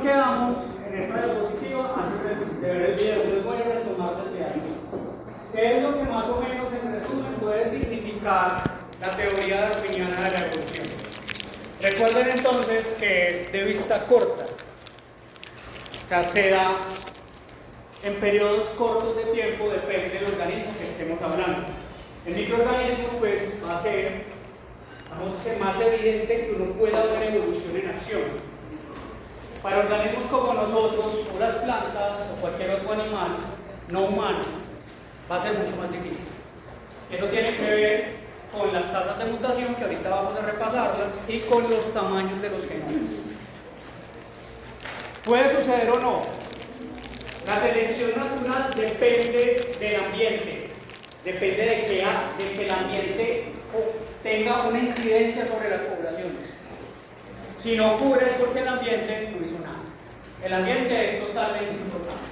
quedamos en esta diapositiva, antes de ver el video, les voy a retomar desde ahí. ¿Qué es lo que más o menos en resumen puede significar la teoría darwiniana de la evolución? Recuerden entonces que es de vista corta, o sea, se da en periodos cortos de tiempo, depende del organismo que estemos hablando. En microorganismos pues va a ser, digamos que más evidente que uno pueda ver evolución en acción. Para organismos como nosotros, o las plantas, o cualquier otro animal no humano, va a ser mucho más difícil. Eso tiene que ver con las tasas de mutación, que ahorita vamos a repasarlas, y con los tamaños de los genomas. ¿Puede suceder o no? La selección natural depende del ambiente, depende de que el ambiente tenga una incidencia sobre las poblaciones. Si no ocurre es porque el ambiente no hizo nada. El ambiente es totalmente importante.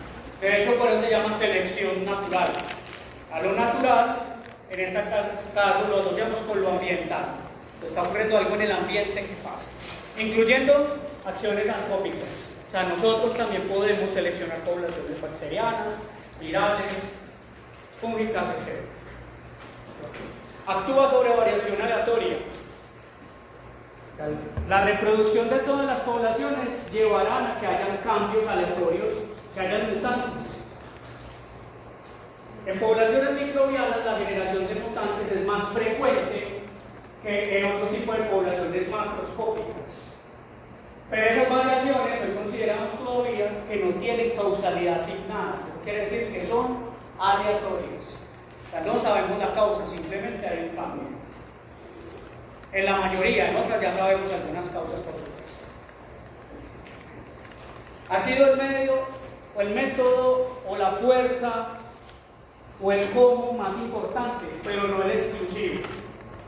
De hecho, por eso se llama selección natural. A lo natural, en este caso, lo asociamos con lo ambiental. Está ocurriendo algo en el ambiente que pasa, incluyendo acciones antrópicas. O sea, nosotros también podemos seleccionar poblaciones bacterianas, virales, fúngicas, etc. Actúa sobre variación aleatoria. La reproducción de todas las poblaciones llevarán a que hayan cambios aleatorios, que hayan mutantes. En poblaciones microbianas la generación de mutantes es más frecuente que en otro tipo de poblaciones macroscópicas. Pero esas variaciones hoy consideramos todavía que no tienen causalidad asignada. Quiere decir que son aleatorias. O sea, no sabemos la causa, simplemente hay un cambio. En la mayoría, en otras ya sabemos algunas causas por supuesto. Ha sido el medio, o el método, o la fuerza, o el cómo más importante, pero no el exclusivo,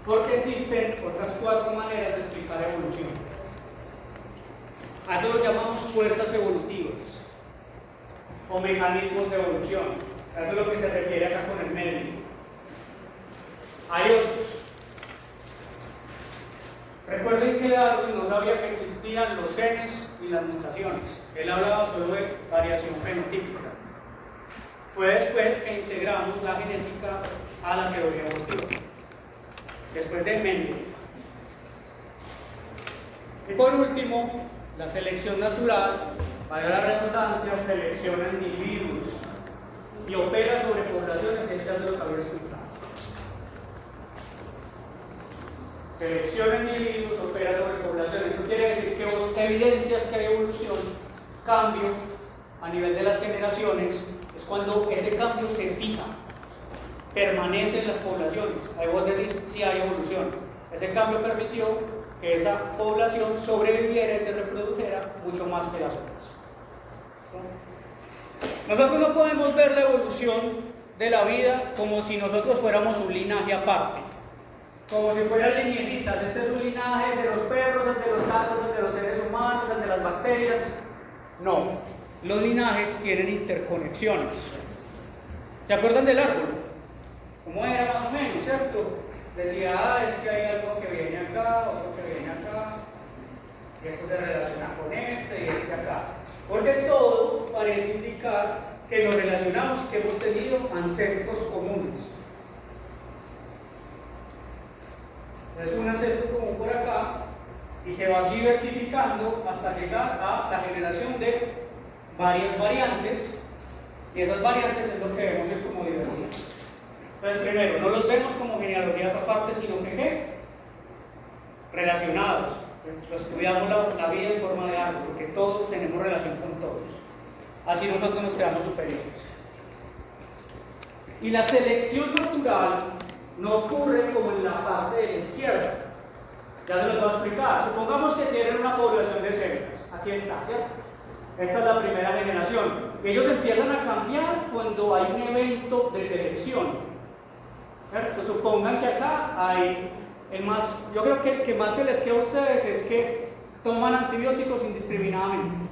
porque existen otras 4 maneras de explicar evolución. A eso lo llamamos fuerzas evolutivas, o mecanismos de evolución. Eso es lo que se refiere acá con el medio. Hay otros. Recuerden que Darwin no sabía que existían los genes y las mutaciones. Él hablaba solo de variación fenotípica. Fue después que integramos la genética a la teoría evolutiva, después de Mendel. Y por último, la selección natural, para la redundancia, selecciona individuos y opera sobre poblaciones, que ya se los había explicado. Selecciona individuos, opera sobre poblaciones. Eso quiere decir que evidencias que hay evolución, cambio a nivel de las generaciones, es cuando ese cambio se fija, permanece en las poblaciones. Ahí vos decís si hay evolución. Ese cambio permitió que esa población sobreviviera y se reprodujera mucho más que las otras. Nosotros no podemos ver la evolución de la vida como si nosotros fuéramos un linaje aparte. Como si fueran lineecitas. Este es un linaje de los perros, el de los gatos, el de los seres humanos, el de las bacterias. No, los linajes tienen interconexiones. ¿Se acuerdan del árbol? ¿Cómo era más o menos, cierto? Decía, es que hay algo que viene acá, otro que viene acá, y esto se relaciona con este y este acá. Porque todo parece indicar que nos relacionamos y que hemos tenido ancestros comunes. Es un ancestro común por acá y se va diversificando hasta llegar a la generación de varias variantes, y esas variantes es lo que vemos como diversidad. Entonces, primero, no los vemos como genealogías aparte, sino que ¿qué? Relacionados. Estudiamos la vida en forma de árbol, porque todos tenemos relación con todos. Así nosotros nos quedamos superiores. Y la selección natural no ocurre como en la parte de la izquierda. Ya se los voy a explicar. Supongamos que tienen una población de células. Aquí está, ¿cierto? Esta es la primera generación. Ellos empiezan a cambiar cuando hay un evento de selección. ¿Cierto? Supongan que acá hay yo creo que el que más se les queda a ustedes es que toman antibióticos indiscriminadamente.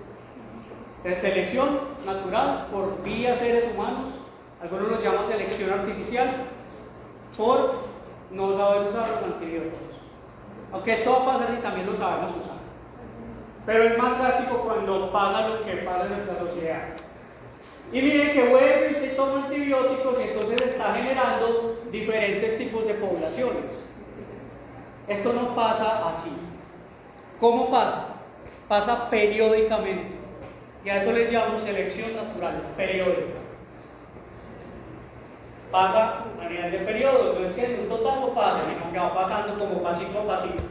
De selección natural por vía seres humanos, algunos los llaman selección artificial, por no saber usar los antibióticos. Aunque esto va a pasar si también lo sabemos usar. pero es más drástico cuando pasa lo que pasa en nuestra sociedad. Y miren que vuelve y usted toma antibióticos y entonces está generando diferentes tipos de poblaciones. Esto no pasa así. ¿Cómo pasa? Pasa periódicamente. Y a eso le llamo selección natural, periódica. Pasa a nivel de periodos, no es que en un totazo pase, sino que va pasando como pasito a pasito.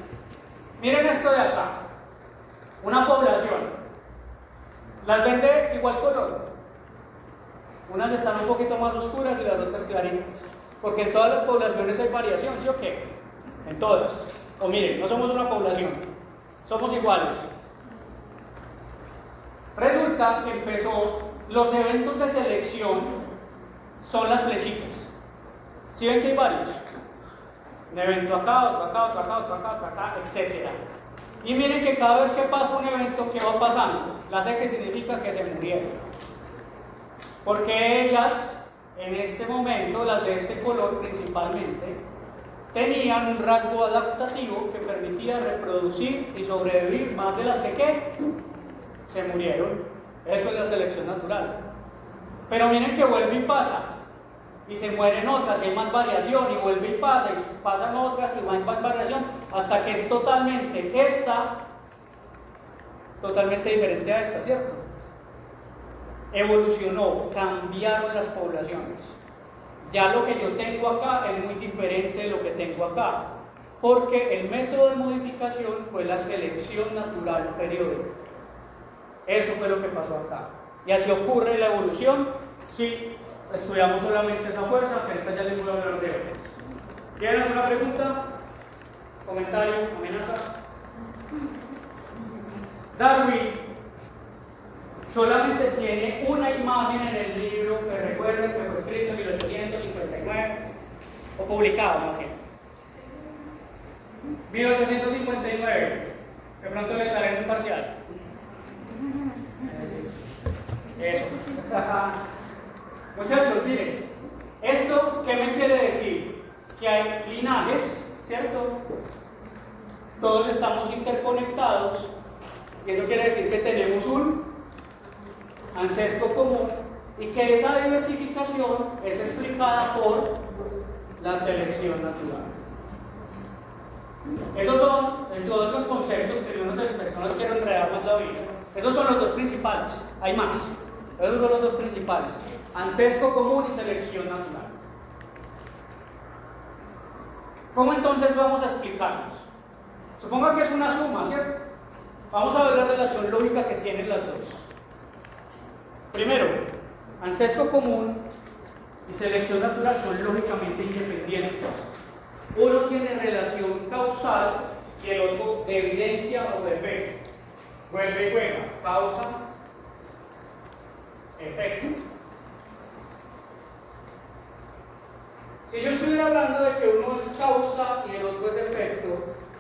Miren esto de acá. Una población. Las ven de igual color. Unas están un poquito más oscuras y las otras claritas. Porque en todas las poblaciones hay variación, ¿sí o qué? En todas. O miren, no somos una población, somos iguales. Resulta que los eventos de selección son las flechitas. ¿Sí ven que hay varios? Un evento acá, otro acá, otro acá, otro acá, otro acá, etc. Y miren que cada vez que pasa un evento, ¿qué va pasando? La C que significa que se murieron. Porque ellas, en este momento, las de este color principalmente, tenían un rasgo adaptativo que permitía reproducir y sobrevivir más de las que ¿qué? Se murieron. Eso es la selección natural. Pero miren que vuelve y pasa. Y se mueren otras, y hay más variación, y vuelve y pasa, y pasan otras, y hay más variación, hasta que es totalmente diferente a esta, ¿cierto? Evolucionó, cambiaron las poblaciones. Ya lo que yo tengo acá es muy diferente de lo que tengo acá, porque el método de modificación fue la selección natural periódica. Eso fue lo que pasó acá. Y así ocurre la evolución si estudiamos solamente esa fuerza, que ahorita ya les voy a hablar de otras. ¿Tienen alguna pregunta? ¿Comentario? ¿Amenaza? Darwin solamente tiene una imagen en el libro que recuerden que fue escrito en 1859, o publicado más bien. 1859, de pronto les sale en un parcial. Eso. Muchachos, miren, ¿esto qué me quiere decir? Que hay linajes, ¿cierto? Todos estamos interconectados, y eso quiere decir que tenemos un ancestro común y que esa diversificación es explicada por la selección natural. Esos son, entre otros conceptos que yo no les quiero enredar más la vida, esos son los dos principales, hay más, esos son los dos principales, ancestro común y selección natural. ¿Cómo entonces vamos a explicarlos? Suponga que es una suma, ¿cierto? Vamos a ver la relación lógica que tienen las dos. Primero, ancestro común y selección natural son lógicamente independientes. Uno tiene relación causal y el otro de evidencia o de efecto. Vuelve y juega, causa, efecto. Si yo estuviera hablando de que uno es causa y el otro es efecto,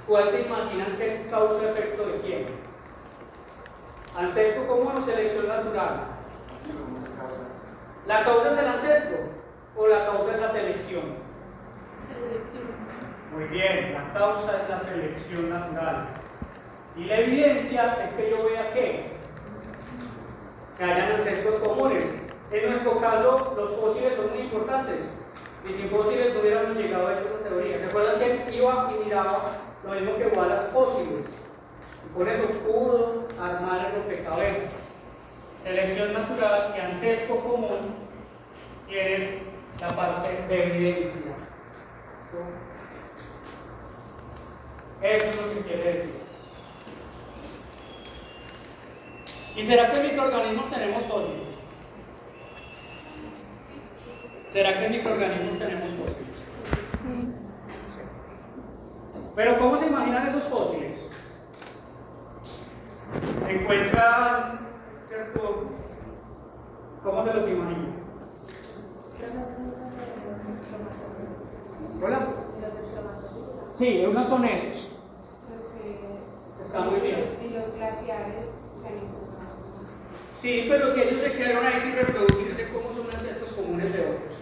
¿cuál se imaginan que es causa-efecto de quién? ¿Ancestro común o selección natural? ¿La causa es el ancestro o la causa es la selección? Muy bien, la causa es la selección natural. Y la evidencia es que yo vea que hayan ancestros comunes. En nuestro caso, los fósiles son muy importantes. Y sin fósiles no hubiéramos llegado a esa teoría. ¿Se acuerdan que él iba y miraba lo mismo que Wallace fósiles? Y por eso pudo armar el rompecabezas. Selección natural y ancestro común tienen la parte de evidencia. Eso es lo que quiere decir. ¿Y será que en microorganismos tenemos fósiles? ¿Será que en microorganismos tenemos fósiles? Sí. Pero ¿cómo se imaginan esos fósiles? Encuentran, ¿cierto? ¿Cómo se los imaginan? ¿Hola? Sí, unos son esos. Está muy bien. Y los glaciares se han encontrado. Sí, pero si ellos se quedaron ahí sin reproducirse, ¿cómo son ancestros comunes de otros?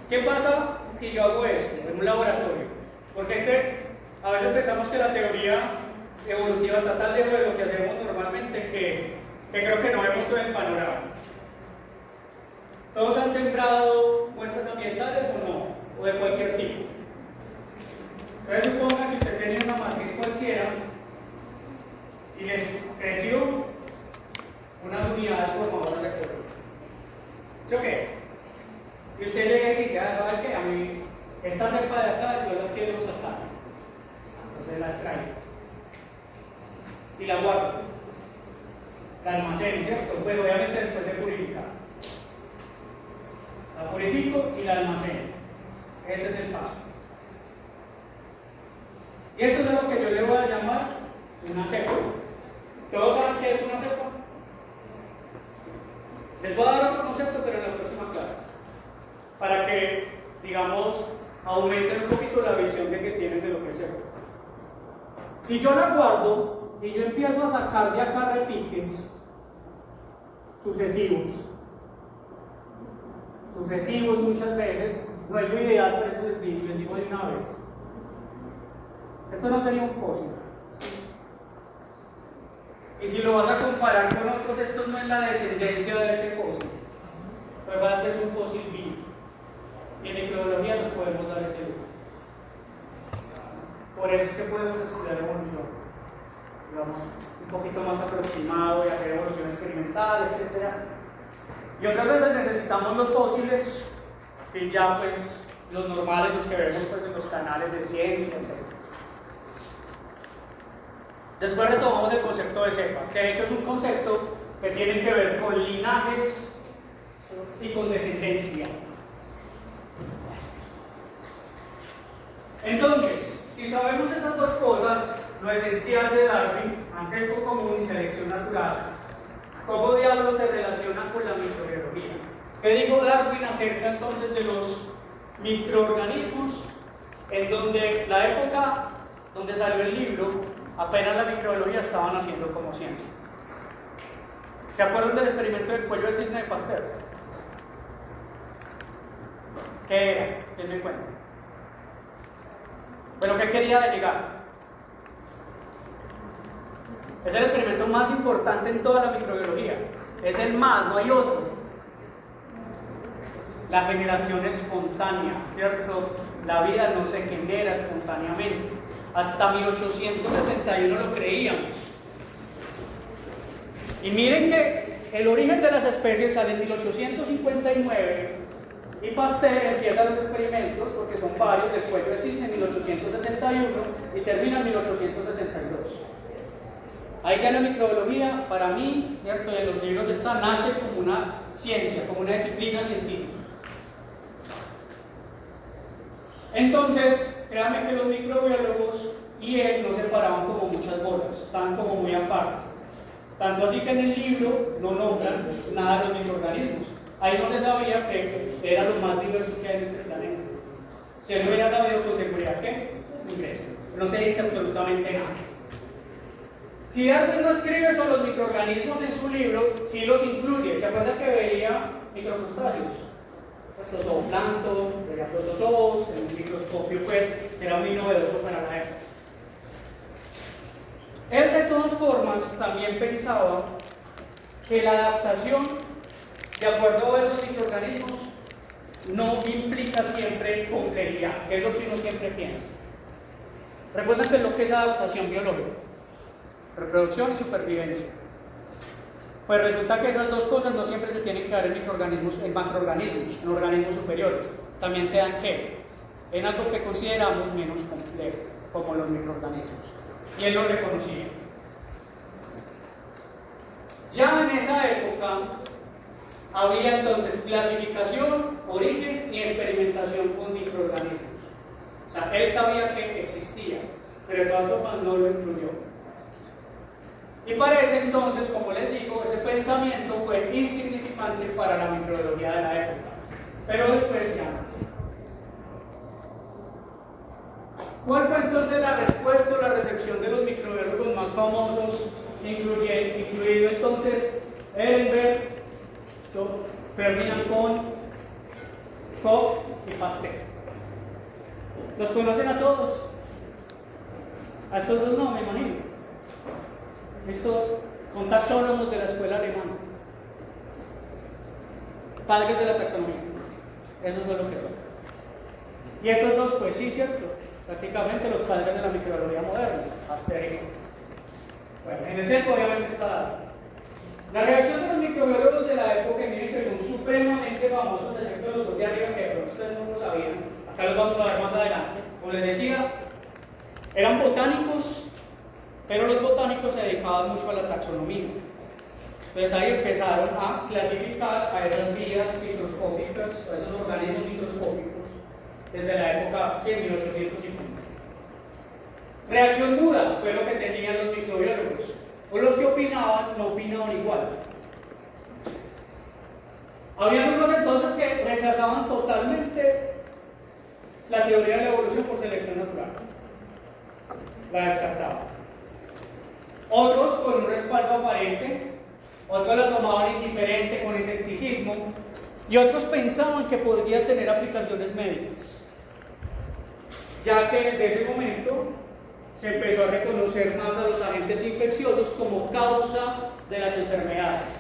¿Qué pasa si yo hago esto en un laboratorio? Porque a veces pensamos que la teoría evolutiva está tan lejos de lo que hacemos normalmente que creo que no vemos todo el panorama. ¿Todos han sembrado muestras ambientales o no? ¿O de cualquier tipo? Entonces suponga que usted tenía una matriz cualquiera y les creció unas unidades formadoras de color. ¿Sí o qué? Y usted llega y dice, ¿sabes qué? A mí esta cepa de acá yo la quiero sacar. Entonces la extraigo. Y la guardo. La almaceno, ¿cierto? Pues obviamente después de purificar. La purifico y la almaceno. Ese es el paso. Y esto es lo que yo le voy a llamar una cepa. ¿Todos saben qué es una cepa? Les voy a dar otro concepto, pero en la próxima clase. Para que, digamos, aumenten un poquito la visión de que tienen de lo que es cepa. Si yo la guardo y yo empiezo a sacar de acá repiques sucesivos muchas veces, no es lo ideal, pero eso les digo de una vez. Esto no sería un fósil. Y si lo vas a comparar con otros, esto no es la descendencia de ese fósil. Lo que pasa es que es un fósil vivo. Y en microbiología nos podemos dar ese lujo. Por eso es que podemos estudiar evolución, digamos, un poquito más aproximado y hacer evolución experimental, etc. Y otras veces necesitamos los fósiles, sí, ya pues los normales, los que vemos pues en los canales de ciencia, etc. Después retomamos el concepto de cepa, que de hecho es un concepto que tiene que ver con linajes y con descendencia. Entonces, si sabemos esas dos cosas, lo esencial de Darwin, ancestro común y selección natural, ¿cómo diablos se relaciona con la microbiología? ¿Qué dijo Darwin acerca entonces de los microorganismos? En donde la época donde salió el libro, apenas la microbiología estaba naciendo como ciencia. ¿Se acuerdan del experimento del cuello de cisne de Pasteur? ¿Qué era? Denme cuenta. ¿Pero qué quería delegar? Es el experimento más importante en toda la microbiología. Es el más, no hay otro. La generación espontánea, ¿cierto? La vida no se genera espontáneamente. Hasta 1861 lo creíamos. Y miren que el origen de las especies sale en 1859 y Pasteur empieza los experimentos, porque son varios, del cuello de cisne en 1861 y termina en 1862. Ahí ya la microbiología, para mí, ¿cierto? Y en los libros está, nace como una ciencia, como una disciplina científica. Entonces, créanme que los microbiólogos y él no se paraban como muchas bolas, estaban como muy aparte. Tanto así que en el libro no nombran nada de los microorganismos. Ahí no se sabía que era lo más diverso que hay en este planeta. Si él no hubiera sabido con seguridad que no se dice absolutamente nada. Si Darwin no escribe sobre los microorganismos en su libro, sí los incluye. ¿Se acuerdan que veía microcrustáceos? Pues zooplancton, veía protozoos, en un microscopio pues era muy novedoso para la época. Él de todas formas también pensaba que la adaptación de acuerdo a esos microorganismos no implica siempre complejidad, que es lo que uno siempre piensa. Recuerden que es lo que es adaptación biológica, reproducción y supervivencia. Pues resulta que esas dos cosas no siempre se tienen que dar en microorganismos, en macroorganismos, en organismos superiores. También se dan en algo que consideramos menos complejo, como los microorganismos. Y él lo reconocía. Ya en esa época había entonces clasificación, origen y experimentación con microorganismos. O sea, él sabía que existía, pero de todas formas no lo incluyó. Y parece entonces, como les digo, ese pensamiento fue insignificante para la microbiología de la época. Pero después ya no. ¿Cuál fue entonces la respuesta o la recepción de los microbiólogos más famosos, incluido entonces Ehrenberg, Ferdinand Koch y Pasteur? ¿Los conocen a todos? A estos dos no, me imagino. taxónomos de la escuela alemana. Padres de la taxonomía. Esos son los que son. Y esos dos, pues sí, cierto. Prácticamente los padres de la microbiología moderna. Asterix. Bueno, en el centro obviamente está dado. La reacción de los microbiólogos de la época, miren que son supremamente famosos, excepto los dos de arriba que de pronto ustedes no lo sabían. Acá los vamos a ver más adelante. Como les decía, eran botánicos, pero los botánicos se dedicaban mucho a la taxonomía. Entonces ahí empezaron a clasificar a esas vías microscópicas, a esos organismos microscópicos, desde la época de 1850. Reacción muda fue lo que tenían los microbiólogos. O los que opinaban, no opinaban igual. Había unos entonces que rechazaban totalmente la teoría de la evolución por selección natural. La descartaban. Otros con un respaldo aparente, otros la tomaban indiferente con escepticismo, y otros pensaban que podría tener aplicaciones médicas, ya que desde ese momento se empezó a reconocer más a los agentes infecciosos como causa de las enfermedades.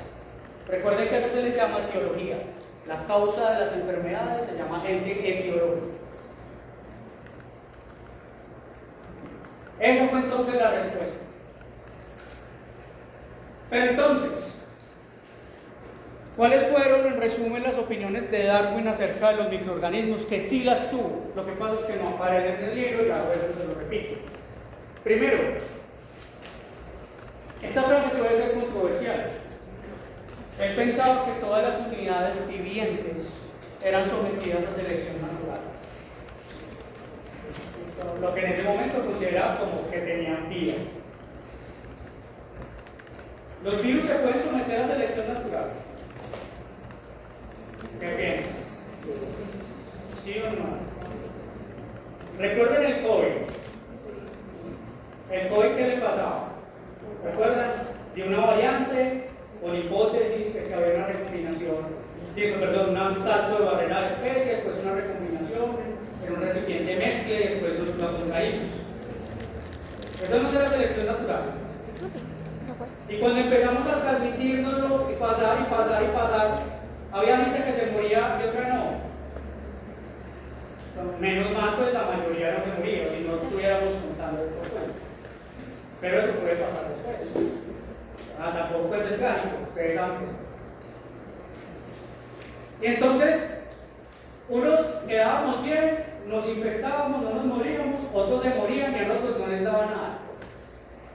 Recuerden que a eso se les llama etiología. La causa de las enfermedades se llama agente etiológico. Esa fue entonces la respuesta. Pero entonces, ¿cuáles fueron en resumen las opiniones de Darwin acerca de los microorganismos? Que sí las tuvo. Lo que pasa es que no aparece en el libro y a veces se lo repito. Primero, esta frase puede ser controversial. Él pensaba que todas las unidades vivientes eran sometidas a selección natural. Lo que en ese momento consideraba como que tenían vida. ¿Los virus se pueden someter a selección natural? ¿Qué piensan? ¿Sí o no? Recuerden el COVID. ¿El COVID qué le pasaba? ¿Recuerdan? De una variante, por hipótesis de que había una recombinación, un salto de barrera de especies, después una recombinación en un recipiente mezcla y después la contraímos. Eso no era selección natural. Y cuando empezamos a transmitirnos y pasar, había gente que se moría y otra no. Menos mal, pues la mayoría no se moría, si no estuviéramos contando el problema. Pero eso puede pasar después. Tampoco es el trágico, ustedes saben que sí. Y entonces, unos quedábamos bien, nos infectábamos, no nos moríamos, otros se morían y a nosotros no les daba nada.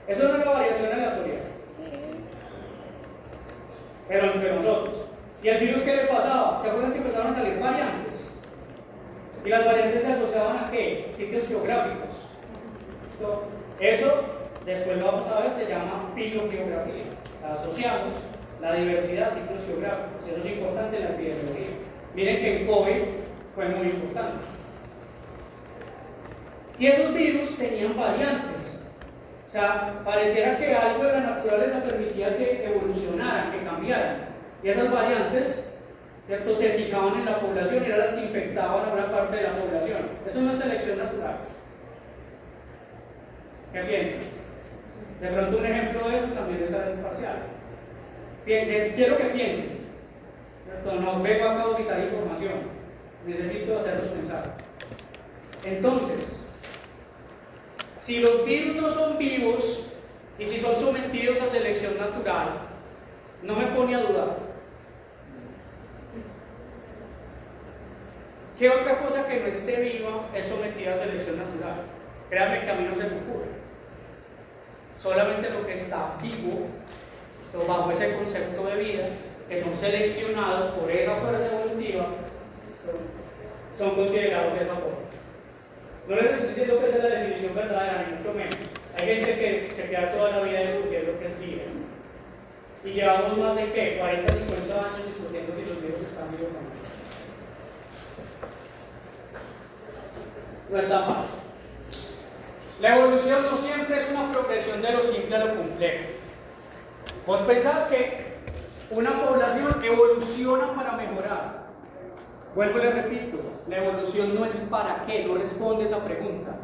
Eso no es una variación aleatoria. Pero entre nosotros. ¿Y el virus qué le pasaba? ¿Se acuerdan que empezaron a salir variantes? Y las variantes se asociaban a ¿qué? Sitios geográficos. Eso, después lo vamos a ver, se llama filogeografía. Asociamos la diversidad a sitios geográficos. Eso es importante en la epidemiología. Miren que el COVID fue muy importante. Y esos virus tenían variantes. O sea, pareciera que algo de la naturaleza permitía que evolucionaran, que cambiaran. Y esas variantes, ¿cierto?, se fijaban en la población y eran las que infectaban a una parte de la población. Eso no es selección natural. ¿Qué piensan? De pronto un ejemplo de eso también es el parcial. Quiero que piensen. ¿Cierto? No vengo acá a vomitar información. Necesito hacerlos pensar. Entonces, si los virus no son vivos y si son sometidos a selección natural, no me pone a dudar. ¿Qué otra cosa que no esté viva es sometida a selección natural? Créanme que a mí no se me ocurre. Solamente lo que está vivo, bajo ese concepto de vida, que son seleccionados por esa fuerza evolutiva, son considerados de esa forma. No les estoy diciendo que esa es la definición verdadera, ni mucho menos. Hay gente que se queda toda la vida discutiendo qué es vida. Y llevamos más de ¿qué? 40, 50 años discutiendo si los virus están vivos o no. No es tan fácil. La evolución no siempre es una progresión de lo simple a lo complejo. Vos pensás que una población evoluciona para mejorar. Vuelvo y le repito, la evolución no es para qué, no responde a esa pregunta.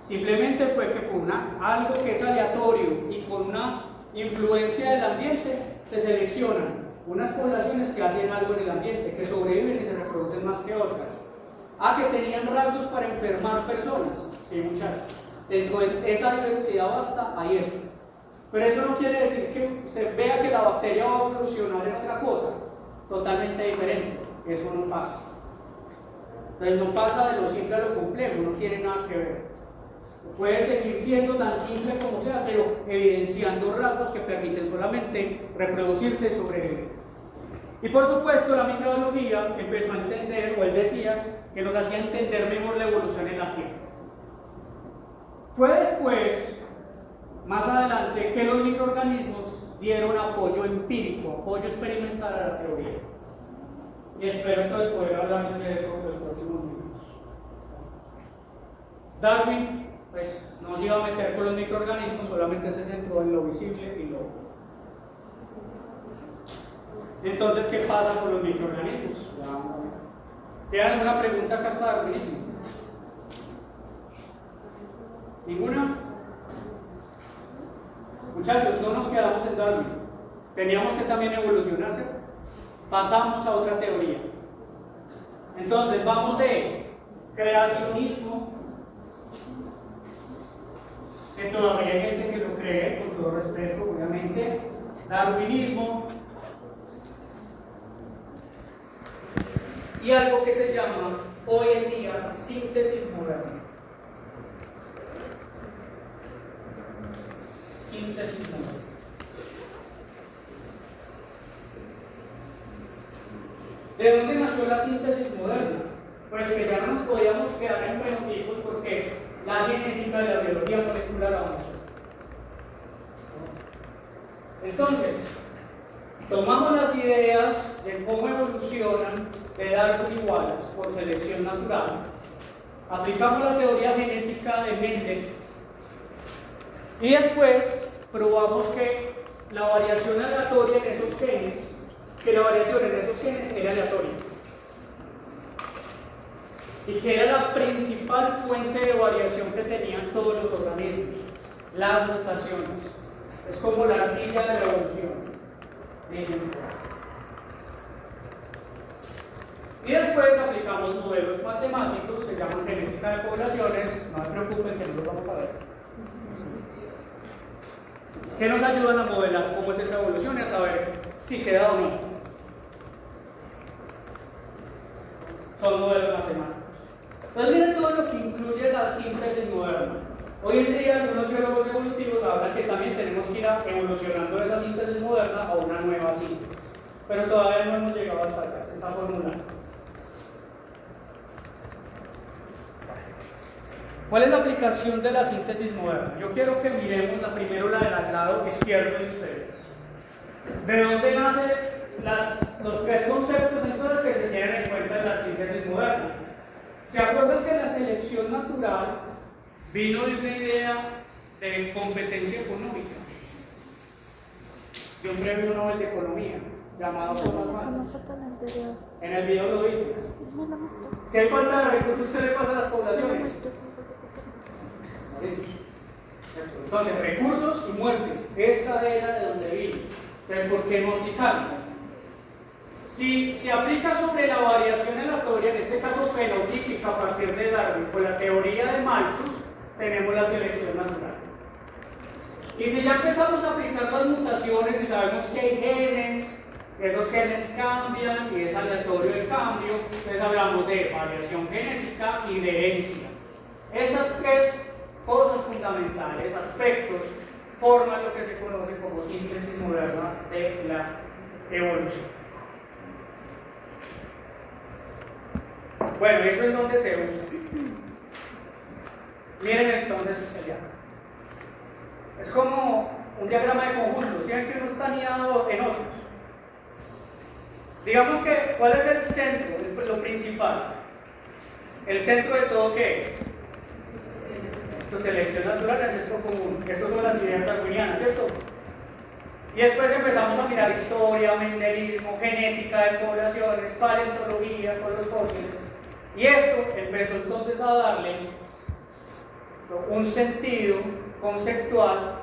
Simplemente fue que por algo que es aleatorio y por una influencia del ambiente, se seleccionan unas poblaciones que hacen algo en el ambiente, que sobreviven y se reproducen más que otras. Que tenían rasgos para enfermar personas. Sí, muchachos. Dentro de esa diversidad vasta hay eso. Pero eso no quiere decir que se vea que la bacteria va a evolucionar en otra cosa totalmente diferente. Eso no pasa. Entonces no pasa de lo simple a lo complejo, no tiene nada que ver. Puede seguir siendo tan simple como sea, pero evidenciando rasgos que permiten solamente reproducirse y sobrevivir. Y por supuesto la microbiología empezó a entender, o él decía, que nos hacía entender mejor la evolución en la Tierra. Fue después, más adelante, que los microorganismos dieron apoyo empírico, apoyo experimental a la teoría. Y espero entonces poder hablar de eso en los próximos minutos. Darwin, pues, no se iba a meter con los microorganismos, solamente se centró en lo visible y lo... Entonces, ¿qué pasa con los microorganismos? ¿Tienen alguna pregunta acá hasta darwinismo? ¿Ninguna? Muchachos, no nos quedamos en Darwin. Teníamos que también evolucionarse. Pasamos a otra teoría. Entonces, vamos de creacionismo, que todavía hay gente que lo cree, con todo respeto, obviamente. Darwinismo. Y algo que se llama hoy en día síntesis moderna. Síntesis moderna. ¿De dónde nació la síntesis moderna? Pues que ya no nos podíamos quedar en fenotipos porque la genética y la biología molecular avanzó. Entonces, tomamos las ideas de cómo evolucionan de Darwin y Wallace por selección natural, aplicamos la teoría genética de Mendel y después probamos que la variación aleatoria en esos genes, era aleatoria y que era la principal fuente de variación que tenían todos los organismos, las mutaciones. Es como la arcilla de la evolución. Y después aplicamos modelos matemáticos que se llaman genética de poblaciones, no se preocupen que no los vamos a ver, que nos ayudan a modelar cómo es esa evolución y a saber si se da o no. Son modelos matemáticos. Entonces miren todo lo que incluye la síntesis moderna. Hoy en día algunos biólogos evolutivos hablan que también tenemos que ir evolucionando esa síntesis moderna a una nueva síntesis, pero todavía no hemos llegado hasta acá, se está formulando. ¿Cuál es la aplicación de la síntesis moderna? Yo quiero que miremos primero la del lado izquierdo de ustedes. ¿De dónde nacen los tres conceptos entonces que se tienen en cuenta en la síntesis moderna? ¿Se acuerdan que la selección natural vino de una idea de competencia económica? De un premio Nobel de Economía llamado Thomas Malthus. En el video lo dice. Si hay falta de recursos, ¿qué le pasa a las poblaciones? Entonces, recursos y muerte, esa era de donde vino. Entonces, ¿por qué no aplicarlo? Si se aplica sobre la variación aleatoria, en este caso fenotípica a partir de Darwin, con la teoría de Malthus, tenemos la selección natural. Y si ya empezamos a aplicar las mutaciones y sabemos que hay genes, que esos genes cambian y es aleatorio el cambio, entonces hablamos de variación genética y de herencia. Esas tres cosas fundamentales, aspectos, forman lo que se conoce como síntesis moderna de la evolución. Bueno, eso es donde se usa. Miren entonces el diagrama. Es como un diagrama de conjuntos, ¿sí? Que uno está anidado en otros. Digamos que, ¿cuál es el centro? Lo principal. El centro de todo, ¿qué es? Esto, selección natural, ancestro común. Estas son las ideas darwinianas, ¿cierto? Y después empezamos a mirar historia, mendelismo, genética de poblaciones, paleontología con los fósiles. Y esto empezó entonces a darle un sentido conceptual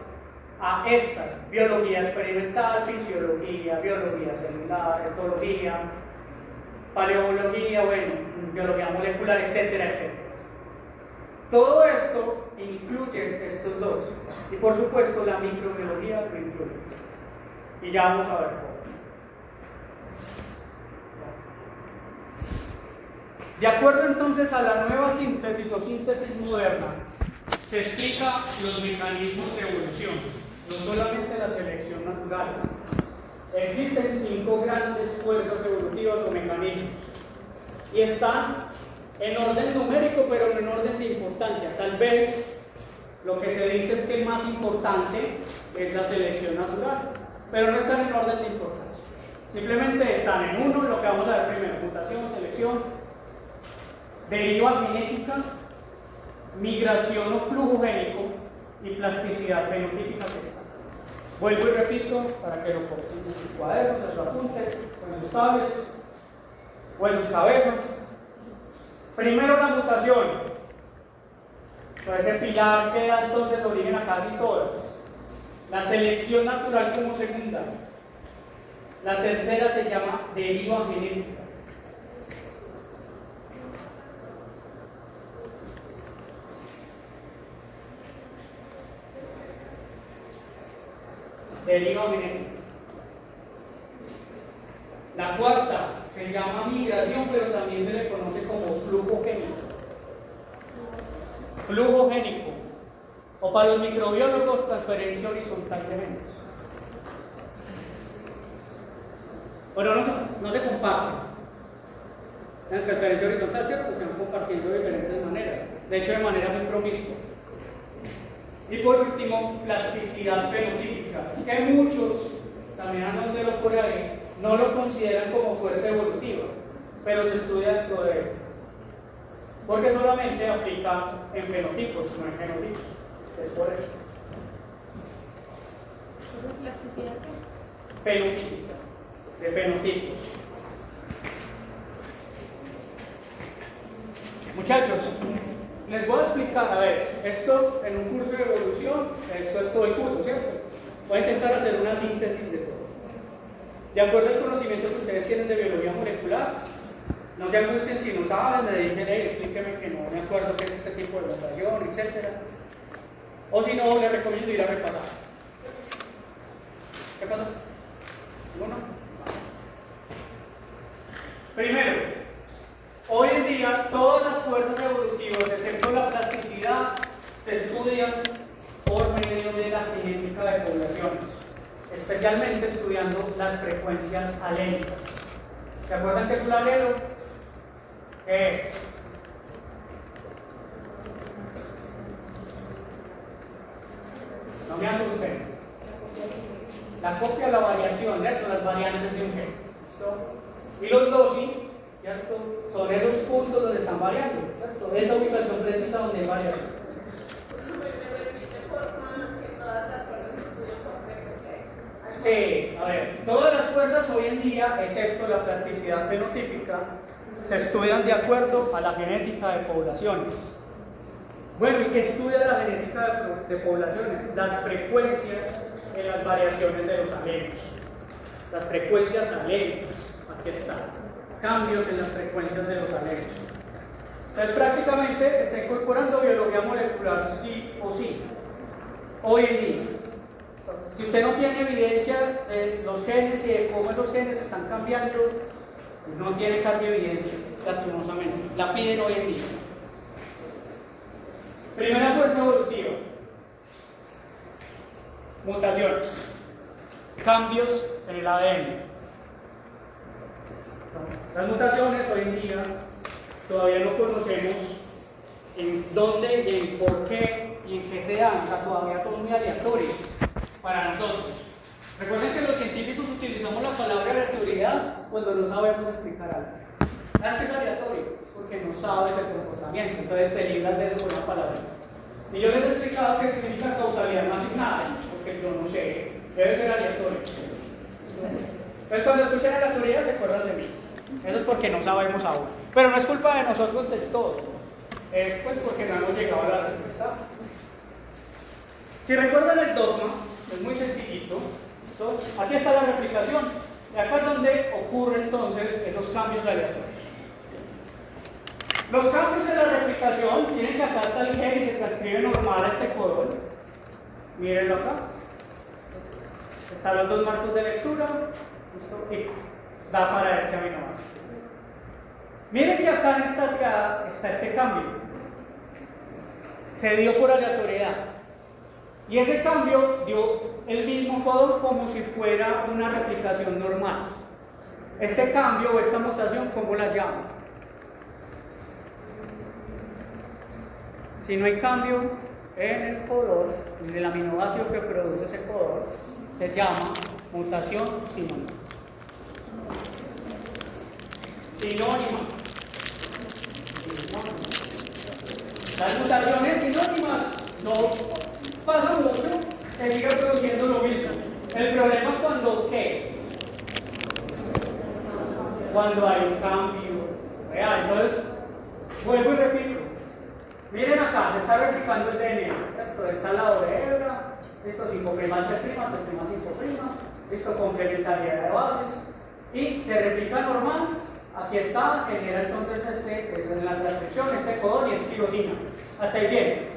a estas: biología experimental, fisiología, biología celular, etología, paleobiología, bueno, biología molecular, etcétera, etcétera. Todo esto incluye estos dos. Y por supuesto la microbiología lo incluye. Y ya vamos a ver cómo. De acuerdo entonces a la nueva síntesis o síntesis moderna, se explica los mecanismos de evolución, no solamente la selección natural. Existen 5 grandes fuerzas evolutivas o mecanismos y están en orden numérico, pero no en orden de importancia. Tal vez lo que se dice es que el más importante es la selección natural, pero no están en orden de importancia. Simplemente están en uno, lo que vamos a ver primero: mutación, selección, deriva genética, migración o flujo génico y plasticidad fenotípica que está. Vuelvo y repito para que lo pongan en sus cuadernos, en sus apuntes, o en sus tablets, o en sus cabezas. Primero la mutación. Por ese pilar que da entonces origen a casi todas. La selección natural como segunda. La tercera se llama deriva genética. Deriva genética. La cuarta se llama migración, pero también se le conoce como flujo génico. Flujo génico, o para los microbiólogos, transferencia horizontal de genes. Bueno, no se comparten. La transferencia horizontal, ¿cierto? Se van compartiendo de diferentes maneras, de hecho de manera muy promiscua. Y por último, plasticidad fenotípica, que muchos, también andándolo por ahí, no lo consideran como fuerza evolutiva, pero se estudia dentro de él, porque solamente aplica en fenotipos, no en genotipos. Es por eso. ¿Plasticidad qué? Fenotípica, de fenotipos. Muchachos, les voy a explicar, a ver, esto en un curso de evolución, esto es todo el curso, ¿cierto? Voy a intentar hacer una síntesis de todo. De acuerdo al conocimiento que ustedes tienen de biología molecular, no se angustien si no saben, me dicen, explíqueme que no me acuerdo qué es este tipo de mutación, etc. O si no, les recomiendo ir a repasar. ¿Qué pasó? ¿Alguno? Primero, hoy en día todas las fuerzas evolutivas, excepto la plasticidad, se estudian por medio de la genética de poblaciones, especialmente estudiando las frecuencias alélicas. ¿Se acuerdan qué es un alelo? ¿Qué es? No me asusten. La copia o la variación, ¿cierto? Las variantes de un gen. ¿Listo? Y los loci, ¿cierto? Son esos puntos donde están variando, ¿cierto? Esa ubicación precisa donde hay variación. Sí, a ver, todas las fuerzas hoy en día, excepto la plasticidad fenotípica, se estudian de acuerdo a la genética de poblaciones. Bueno, ¿y qué estudia la genética de poblaciones? Las frecuencias en las variaciones de los alelos. Las frecuencias alélicas, aquí están. Cambios en las frecuencias de los alelos. Entonces, prácticamente está incorporando biología molecular sí o sí, hoy en día. Si usted no tiene evidencia de los genes y de cómo esos genes están cambiando, no tiene casi evidencia, lastimosamente. La piden hoy en día. Primera fuerza evolutiva: mutaciones, cambios en el ADN. Las mutaciones hoy en día todavía no conocemos en dónde y en por qué y en qué se dan, o sea, todavía son muy aleatorias para nosotros. Recuerden que los científicos utilizamos la palabra aleatoriedad cuando no sabemos explicar algo. ¿Sabes qué es aleatorio? Porque no sabes el comportamiento, entonces te libras de eso con una palabra. Y yo les he explicado qué significa causalidad no asignada, porque yo no sé, debe ser aleatorio. Entonces cuando escuchan aleatoriedad se acuerdan de mí. Eso es porque no sabemos aún. Pero no es culpa de nosotros del todo. Es pues porque no hemos llegado a la respuesta. Si recuerdan el dogma, es muy sencillito. Entonces, aquí está la replicación. Y acá es donde ocurren entonces esos cambios aleatorios. Los cambios en la replicación tienen que acá está el gen y se transcribe normal a este codón. Mírenlo acá. Están los dos marcos de lectura. Y da para ese aminoácido. Miren que acá en esta triada está este cambio. Se dio por aleatoriedad. Y ese cambio dio el mismo codón como si fuera una replicación normal. Este cambio o esta mutación, ¿cómo la llamo? Si no hay cambio en el codón, en el aminoácido que produce ese codón, se llama mutación sinónima. Sinónima. Las mutaciones sinónimas no pasa mucho que siga produciendo lo mismo. El problema es cuando ¿qué? Cuando hay un cambio real. Entonces, vuelvo y repito. Miren acá, se está replicando el DNA. ¿Cierto? Está al lado de hebra, esto 5' 3', 5', esto complementariedad de bases. Y se replica normal. Aquí está, genera entonces en la transcripción este codón y es tirosina. Hasta ahí bien.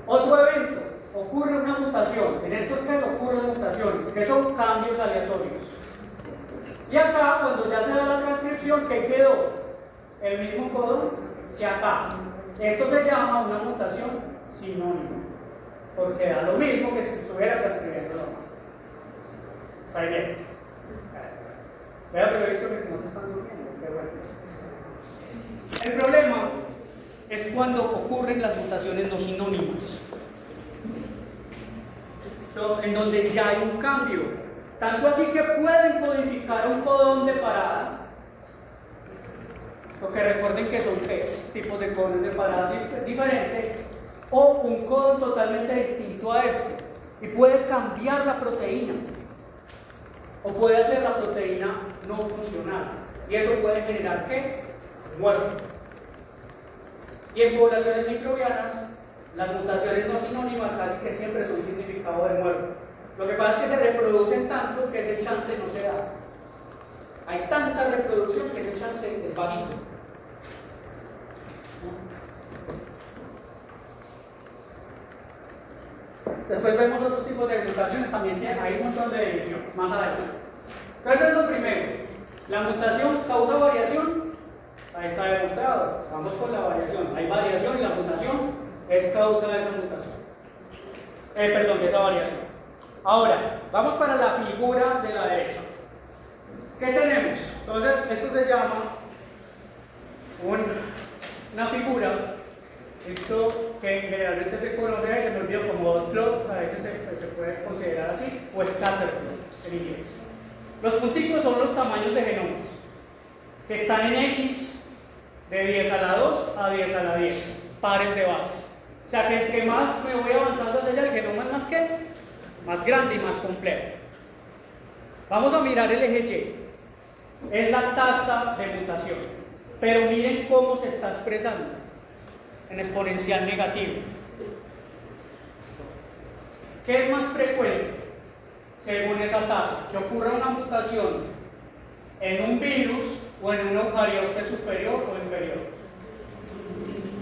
Otro evento, ocurre una mutación. En estos casos ocurren mutaciones, que son cambios aleatorios. Y acá, cuando ya se da la transcripción, ¿qué quedó? El mismo codón que acá. Esto se llama una mutación sinónima, porque da lo mismo que si estuviera transcribiendo normal. ¿Está bien? Vea, pero he visto que no se están durmiendo. Qué bueno. El problema es cuando ocurren las mutaciones no sinónimas, en donde ya hay un cambio. Tanto así que pueden codificar un codón de parada. Lo que recuerden que son tres tipos de codones de parada diferentes, o un codón totalmente distinto a este, y puede cambiar la proteína, o puede hacer la proteína no funcional, y eso puede generar ¿qué? Muerte. Y en poblaciones microbianas, las mutaciones no sinónimas casi que siempre son significado de muerte. Lo que pasa es que se reproducen tanto que ese chance no se da. Hay tanta reproducción que ese chance es bajito. Después vemos otros tipos de mutaciones, también hay un montón de división, más adelante. Entonces es lo primero. La mutación causa variación. Ahí está demostrado. Vamos con la variación. Hay variación y la mutación es causa de esa mutación. De esa variación. Ahora, vamos para la figura de la derecha. ¿Qué tenemos? Entonces, esto se llama una figura. Esto que generalmente se conoce, se me olvidó como dot plot, a veces se puede considerar así, o scatter plot en inglés. Los punticos son los tamaños de genomas, que están en X de 10 a la 2 a 10 a la 10, pares de bases. O sea que el que más me voy avanzando hacia allá, el genoma es más grande y más complejo. Vamos a mirar el eje Y. Es la tasa de mutación. Pero miren cómo se está expresando en exponencial negativo. ¿Qué es más frecuente según esa tasa? Que ocurra una mutación en un virus o en un eucariote superior o inferior.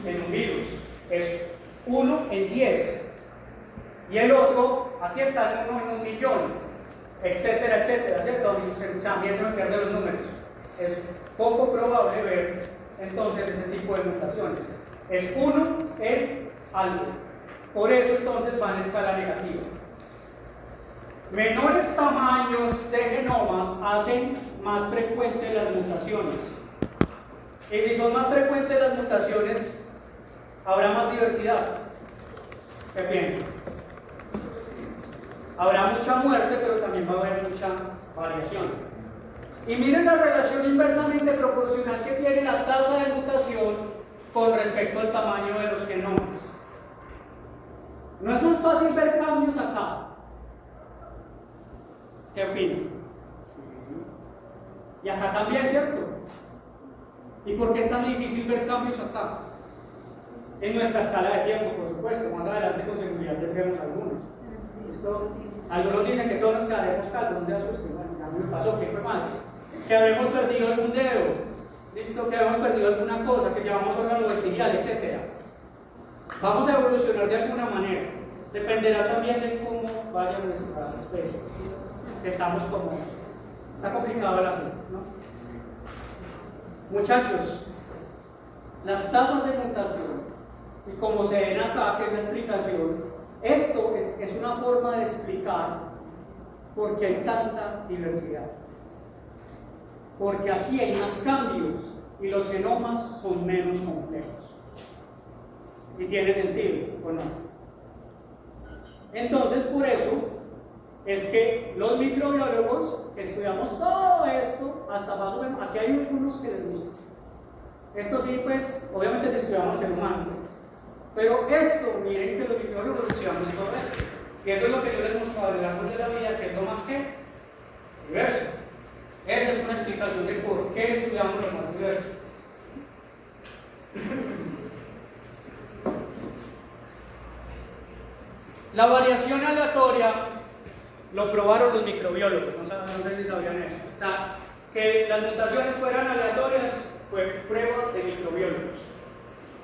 En un virus es 1 en 10 y el otro, aquí está el 1 en 1.000.000, etcétera, etcétera, ¿cierto? También se me pierden los números. Es poco probable ver entonces ese tipo de mutaciones. Es 1 en algo. Por eso entonces va en escala negativa. Menores tamaños de genomas hacen más frecuentes las mutaciones. Y si son más frecuentes las mutaciones, habrá más diversidad. ¿Qué piensan? Habrá mucha muerte, pero también va a haber mucha variación. Y miren la relación inversamente proporcional que tiene la tasa de mutación con respecto al tamaño de los genomas. ¿No es más fácil ver cambios acá? ¿Qué opinan? Y acá también, ¿cierto? ¿Y por qué es tan difícil ver cambios acá? En nuestra escala de tiempo, por supuesto. Más adelante con seguridad tendremos algunos. ¿Listo? Algunos dicen que todos nos quedaremos calvos, no te asustes. Bueno, a mí me pasó, que fue mal. Que habremos perdido algún dedo. ¿Listo? Que habremos perdido alguna cosa, que llevamos órgano vestigial, etc. Vamos a evolucionar de alguna manera. Dependerá también de cómo vaya nuestra especie. Estamos como... Está complicado el asunto, ¿no? Muchachos, las tasas de mutación y como se ven acá, que es la explicación, esto es una forma de explicar por qué hay tanta diversidad. Porque aquí hay más cambios y los genomas son menos complejos. ¿Y tiene sentido o no? Entonces, por eso es que los microbiólogos que estudiamos todo esto, hasta más o menos, aquí hay algunos que les gusta. Esto sí, pues, obviamente si estudiamos el ser humano, pues. Pero esto, miren que los microbiólogos estudiamos todo esto. Y eso es lo que yo les mostraba en el árbol de la vida, que es lo más que diverso. Esa es una explicación de por qué estudiamos lo más diverso. La variación aleatoria lo probaron los microbiólogos, no sé si sabían eso. O sea, que las mutaciones fueran aleatorias fue prueba de microbiólogos.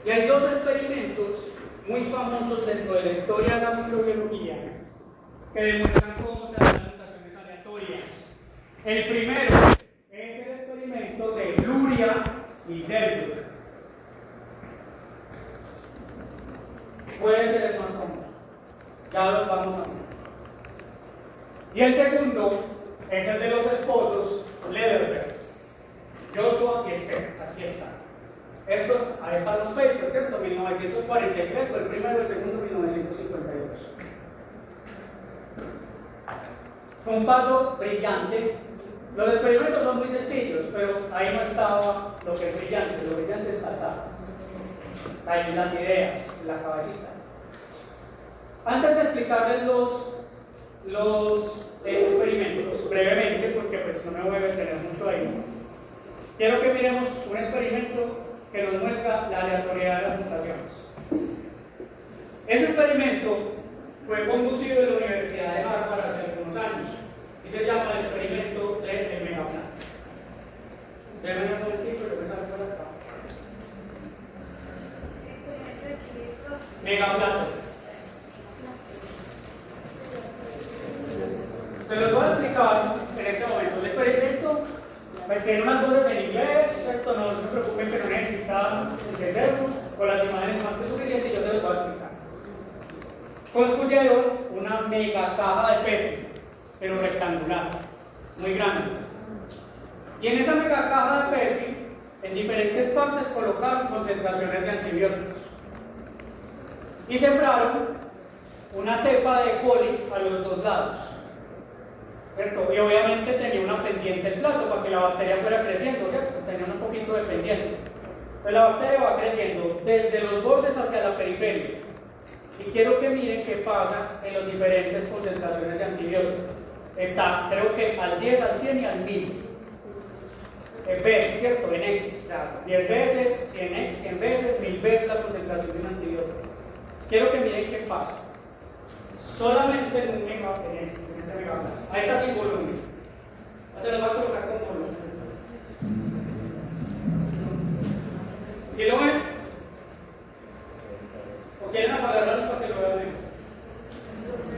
Y hay dos experimentos muy famosos dentro de la historia de la microbiología que demuestran cómo se dan las mutaciones aleatorias. El primero es el experimento de Luria y Delbruck. Puede ser el más famoso. Ya lo vamos a ver. Y el segundo es el de los esposos Lederberg, Joshua y Esther. Aquí están. Ahí están los papers, ¿cierto? 1943 fue el primero y el segundo 1952. Fue un paso brillante. Los experimentos son muy sencillos, pero ahí no estaba lo que es brillante. Lo brillante está acá. Ahí las ideas, la cabecita. Antes de explicarles los experimentos brevemente, porque pues no me voy a detener mucho ahí, quiero que miremos un experimento que nos muestra la aleatoriedad de las mutaciones. Ese experimento fue conducido en la Universidad de Harvard hace algunos años y se llama el experimento del Megaplan. Deben todo el tiempo, lo que sale por acá. Megaplan. Se los voy a explicar en este momento. El experimento pues, tiene unas cosas en inglés, ¿cierto? No se preocupen que no necesitan entenderlo, con las imágenes más que suficientes y yo se los voy a explicar. Construyeron una mega caja de Petri, pero rectangular, muy grande. Y en esa mega caja de Petri, en diferentes partes colocaron concentraciones de antibióticos. Y sembraron una cepa de E. coli a los dos lados. ¿Cierto? Y obviamente tenía una pendiente el plato para que la bacteria fuera creciendo, ¿cierto? Tenía un poquito de pendiente. Entonces la bacteria va creciendo desde los bordes hacia la periferia. Y quiero que miren qué pasa en las diferentes concentraciones de antibióticos. Está, creo que al 10, al 100 y al 1000. Veces, ¿cierto? En X. O sea, 10 veces, 100 veces, 1000 veces la concentración de un antibiótico. Quiero que miren qué pasa. Solamente en un megaplan, en este megaplan. Ahí está sin volumen. Se lo voy a colocar con volumen. ¿Sí lo ven? ¿O quieren apagar la luz para que lo vean bien?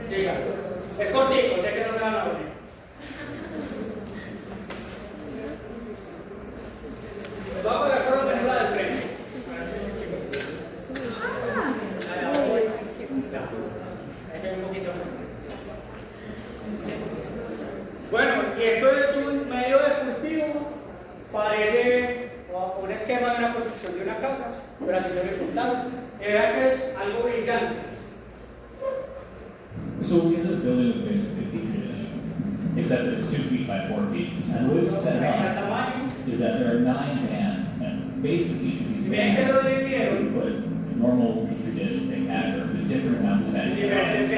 Diga. Es cortico, sé que no se van a ver. Les voy a apagar por lo menos la del frente. Un poquito. Bueno, y esto es un medio de cultivo, parece un esquema de una construcción de una casa, pero así se ve contado. Vean que es algo brillante. So what we ended up building was basically a petri dish, except it's 2 feet by 4 feet. And the way it's set up is that there are 9 bands, and basically each of these bands you put a normal petri dish thick agar with different amounts of antibiotics.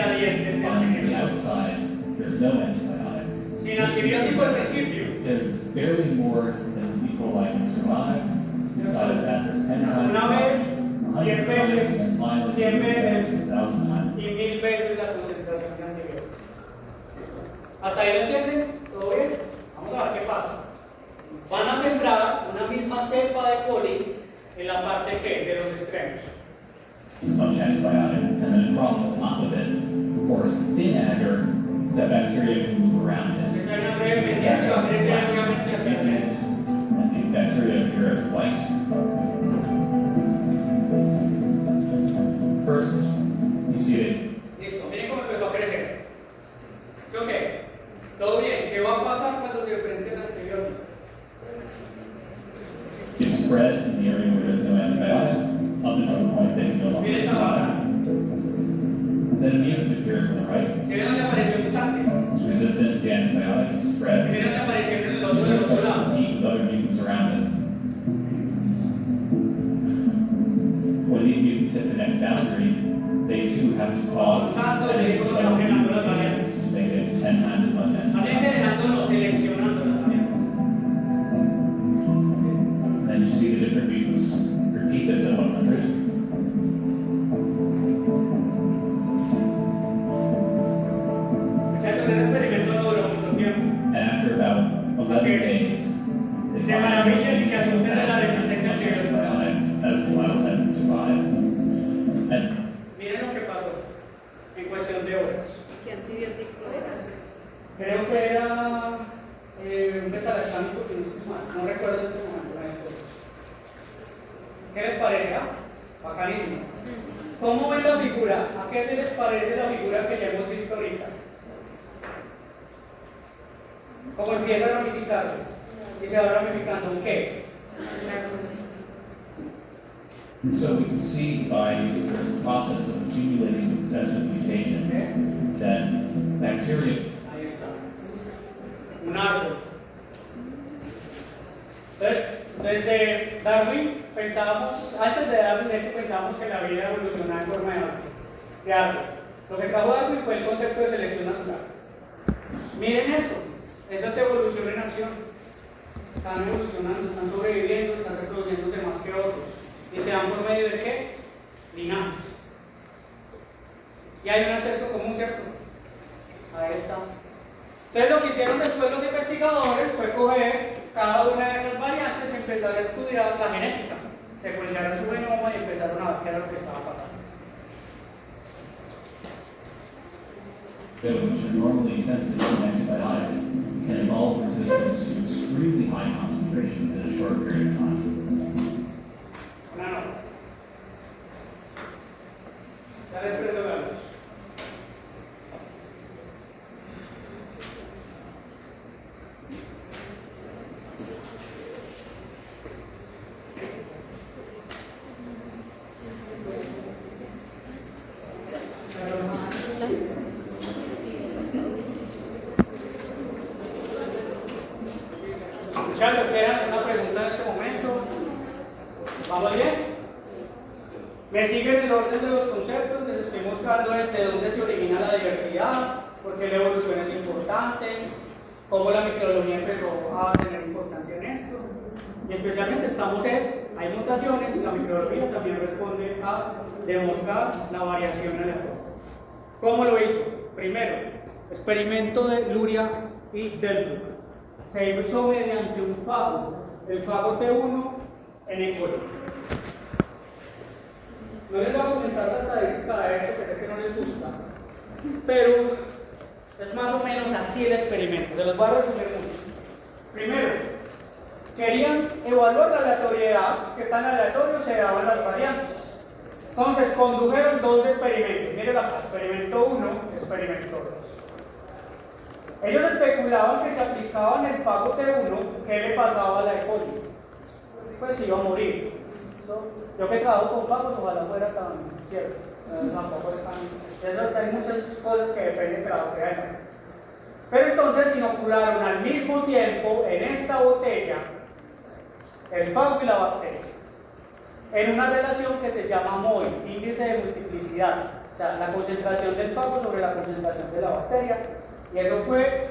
On the outside, there's no antibiotic. Sin antibiótico al principio. There's barely more than E. coli can survive. Inside of that, there's 10 times, Una vez, 10 veces, and finally 100 veces 1,000 times. y 1000 veces la concentración de antibióticos. ¿Hasta ahí lo entienden? ¿Todo bien? Vamos a ver qué pasa. Van a sembrar una misma cepa de coli en la parte que de los extremos. It's much antibiotic, and then across the top of it, of course, thin agar, that bacteria can move around in. Esa es una breve medida que va a crecer obviamente hacia el centro. And the bacteria appear as white. First, you see it. Listo, miren cómo empezó a crecer. ¿Sí o qué? ¿Todo bien? ¿Qué va a pasar cuando se enfrente al antibiótico? It's spread in the area where there's no antibiotic, up until the point that it's no longer Miren esta barra. Then immune appears on the right. ¿Se ve dónde apareció el mutante? It's resistant to the antibiotic, it spreads. ¿Se ve dónde apareció el otro It del otro starts to lado? compete with other mutants around it. When these mutants hit the next boundary, they too have to cause other mutations, make it 10 times as much También antibiotic. generándonos, seleccionándonos también. Then you see the different mutants repeat this at 100. Muchachos, el experimento no duró mucho tiempo. And after about 11 days, they Se maravillan y se asustan de la resistencia antibiótica. as allows them to survive. And Miren lo que pasó en cuestión de horas. ¿Qué antibiótico era? Creo que era un beta-lactámico que no estoy mal, no recuerdo en ese momento la historia. ¿Qué les parece? Bacanísimo. ¿Cómo ven la figura? ¿A qué se les parece la figura que ya hemos visto ahorita? ¿Cómo empieza a ramificarse? Y se va ramificando ¿en qué? And so we can see by this process of accumulating successive mutations that bacteria Ahí está. Un árbol. Entonces, desde Darwin pensábamos, antes de Darwin de hecho pensábamos que la vida evolucionaba en forma de árbol. Lo que trajo Darwin fue el concepto de selección natural. Miren eso es evolución en acción. Están evolucionando, están sobreviviendo, están reproduciéndose más que otros. ¿Y se dan por medio de qué? Linajes. Y hay un ancestro común, ¿cierto? Ahí está. Entonces lo que hicieron después los investigadores fue coger cada una de esas variantes y empezar a estudiar la genética. Secuenciaron su genoma y empezaron a ver qué era lo que estaba pasando. which are normally sensitive to antibiotic can evolve resistance to extremely high concentrations in a short period of time. Una nota. Ya les prendo la luz. Muchachos, ¿era una pregunta en ese momento? ¿Vamos bien? Me siguen el orden de los conceptos, les estoy mostrando desde dónde se origina la diversidad, por qué la evolución es importante, cómo la microbiología empezó a tener importancia en esto. Y especialmente hay mutaciones y la microbiología también responde a demostrar la variación en el entorno. ¿Cómo lo hizo? Primero, experimento de Luria y Delbruck. Se hizo mediante un fago, el fago T1 en E. coli. No les voy a comentar la estadística de eso, que sé que no les gusta, pero es más o menos así el experimento. Se los voy a resumir mucho. Primero, querían evaluar la aleatoriedad, qué tan aleatorio se daban las variantes. Entonces, condujeron dos experimentos. Miren acá, experimento 1, experimento 2. Ellos especulaban que si aplicaban el fago T1, ¿qué le pasaba a la E. coli? Pues iba a morir. Yo que trabajo con fagos, ojalá fuera tan cierto. Tampoco es tan. Hay muchas cosas que dependen de la bacteria. Pero entonces inocularon al mismo tiempo en esta botella el fago y la bacteria, en una relación que se llama MOI, índice de multiplicidad, o sea, la concentración del fago sobre la concentración de la bacteria, y eso fue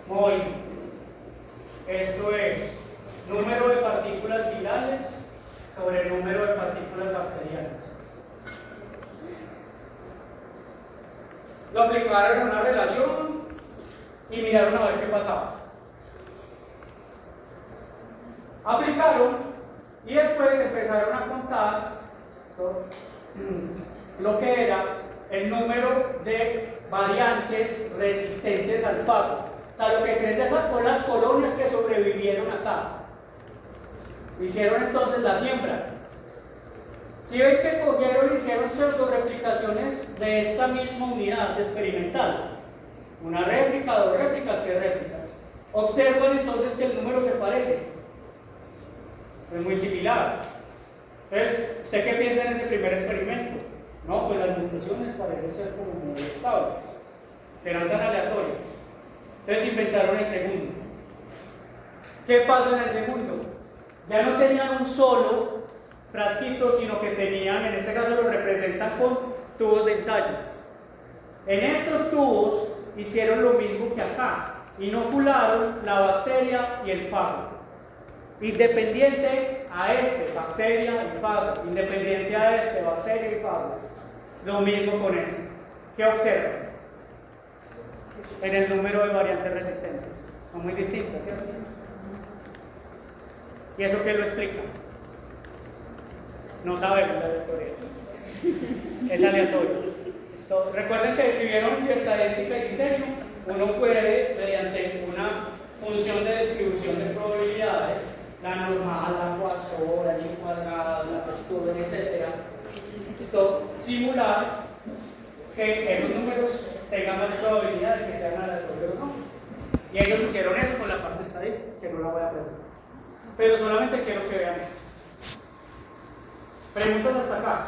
MOI. Esto es número de partículas virales sobre el número de partículas bacterianas. lo aplicaron en una relación y miraron a ver qué pasaba. Aplicaron y después empezaron a contar lo que era el número de variantes resistentes al fago. O sea, lo que crece son las colonias que sobrevivieron acá. Hicieron entonces la siembra. Si ven que cogieron y hicieron pseudo-replicaciones de esta misma unidad experimental, una réplica, dos réplicas, tres réplicas, observan entonces que el número se parece, es muy similar. Entonces, ¿usted qué piensa en ese primer experimento? No, pues las mutaciones parecen ser como muy estables, serán tan aleatorias. Entonces inventaron el segundo. ¿Qué pasa en el segundo? Ya no tenían un solo frasquito, sino que tenían, en este caso lo representan con tubos de ensayo. En estos tubos hicieron lo mismo que acá, inocularon la bacteria y el fago. Independiente a este, bacteria y fago, independiente a este, bacteria y fago. Lo mismo con este. ¿Qué observan? En el número de variantes resistentes. Son muy distintas, ¿cierto? ¿Y eso qué lo explica? No sabemos la aleatoria. Es aleatorio. Recuerden que si vieron estadística y diseño, uno puede, mediante una función de distribución de probabilidades, la normal, la cuasor, la chi cuadrada, la textura, etc., simular que esos números tengan más probabilidad de que sean aleatorios o no. Y ellos hicieron eso con la parte estadística, que no la voy a presentar. Pero solamente quiero que vean esto. Preguntas hasta acá.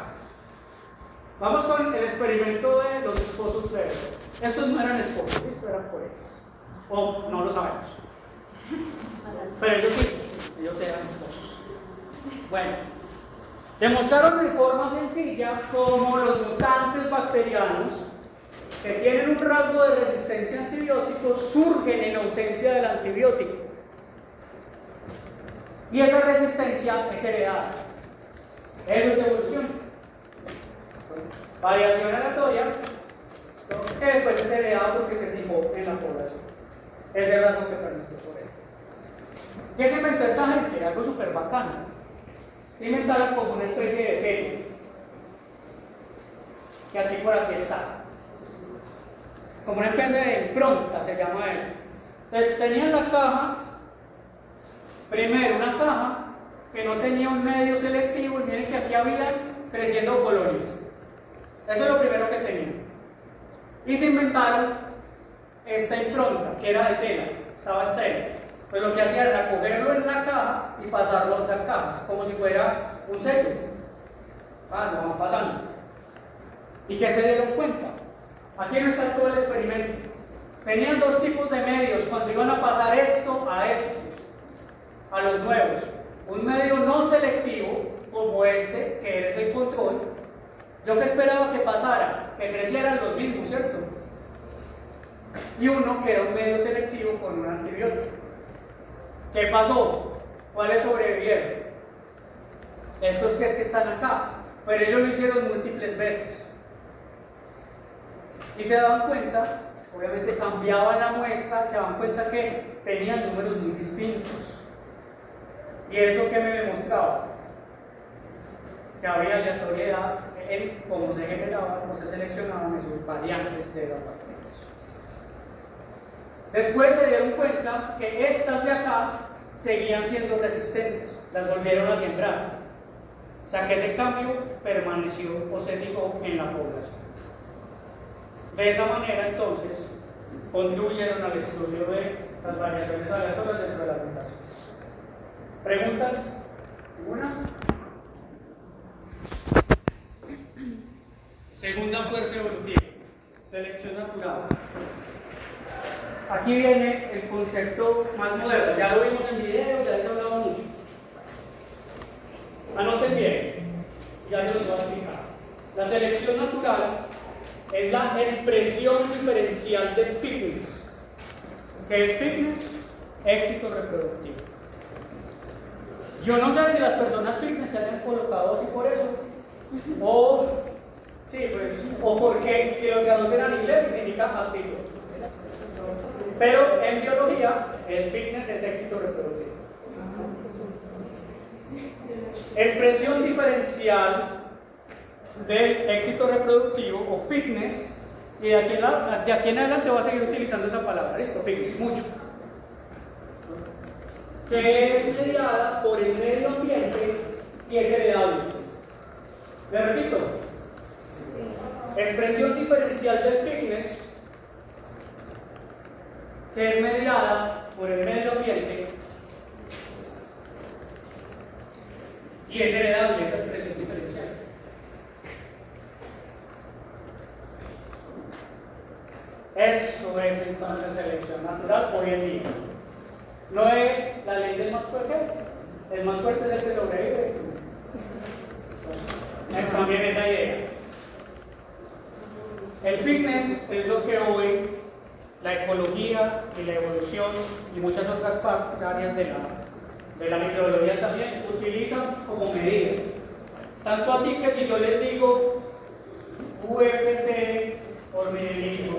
Vamos con el experimento de los esposos de Ever. Estos no eran esposos, estos eran por ellos. O no lo sabemos. Pero ellos sí, ellos eran esposos. Bueno, demostraron de forma sencilla cómo los mutantes bacterianos que tienen un rasgo de resistencia a antibióticos surgen en ausencia del antibiótico. Y esa resistencia es heredada. Eso es evolución. Variación aleatoria, que después es heredada porque se fijó en la población. Ese es el rasgo que permite por él. ¿Qué se inventó esta gente? Algo súper bacano. Se inventaron como una especie de sello. Que aquí por aquí está. Como una especie de impronta se llama eso. Entonces tenían la caja. Primero, una caja que no tenía un medio selectivo, y miren que aquí había creciendo colonias. Eso es lo primero que tenían. Y se inventaron esta impronta, que era de tela, estaba estéril. Pues lo que hacía era cogerlo en la caja y pasarlo a otras cajas, como si fuera un sello. Lo van pasando. ¿Y qué se dieron cuenta? Aquí no está todo el experimento. Tenían dos tipos de medios cuando iban a pasar esto a estos, a los nuevos. Un medio no selectivo, como este, que es el control. Yo que esperaba que pasara, que crecieran los mismos, ¿cierto? Y uno que era un medio selectivo con un antibiótico. ¿Qué pasó? ¿Cuáles sobrevivieron? Estos que están acá. Pero ellos lo hicieron múltiples veces. Y se daban cuenta, obviamente cambiaban la muestra, se daban cuenta que tenían números muy distintos. ¿Y eso qué me demostraba? Que había aleatoriedad en cómo se generaban, cómo se seleccionaban esos variantes de las bacterias. Después se dieron cuenta que estas de acá seguían siendo resistentes, las volvieron a sembrar. O sea que ese cambio permaneció o se fijó en la población. De esa manera, entonces, contribuyeron al estudio de las variaciones aleatorias dentro de las mutaciones. ¿Preguntas? ¿Ninguna? Segunda fuerza evolutiva, selección natural. Aquí viene el concepto más moderno, ya lo vimos en video, ya se ha hablado mucho. Anoten bien, ya se los voy a explicar. La selección natural es la expresión diferencial de fitness. ¿Qué es fitness? Éxito reproductivo. Yo no sé si las personas fitness se han colocado así por eso, o Sí, pues, o porque si lo traducen al inglés significa aptitud. Pero en biología, el fitness es éxito reproductivo. Expresión diferencial del éxito reproductivo o fitness, y de aquí en adelante voy a seguir utilizando esa palabra, listo, fitness, mucho. Que es mediada por el medio ambiente y es heredable. ¿Le repito? Expresión diferencial del fitness, que es mediada por el medio ambiente y es heredable esa expresión diferencial. Eso es entonces selección natural hoy en día. No es la ley del más fuerte, el más fuerte es el que sobrevive. Esa también es la idea. El fitness es lo que hoy la ecología y la evolución y muchas otras áreas de la microbiología también utilizan como medida. Tanto así que si yo les digo UFC por mililitro,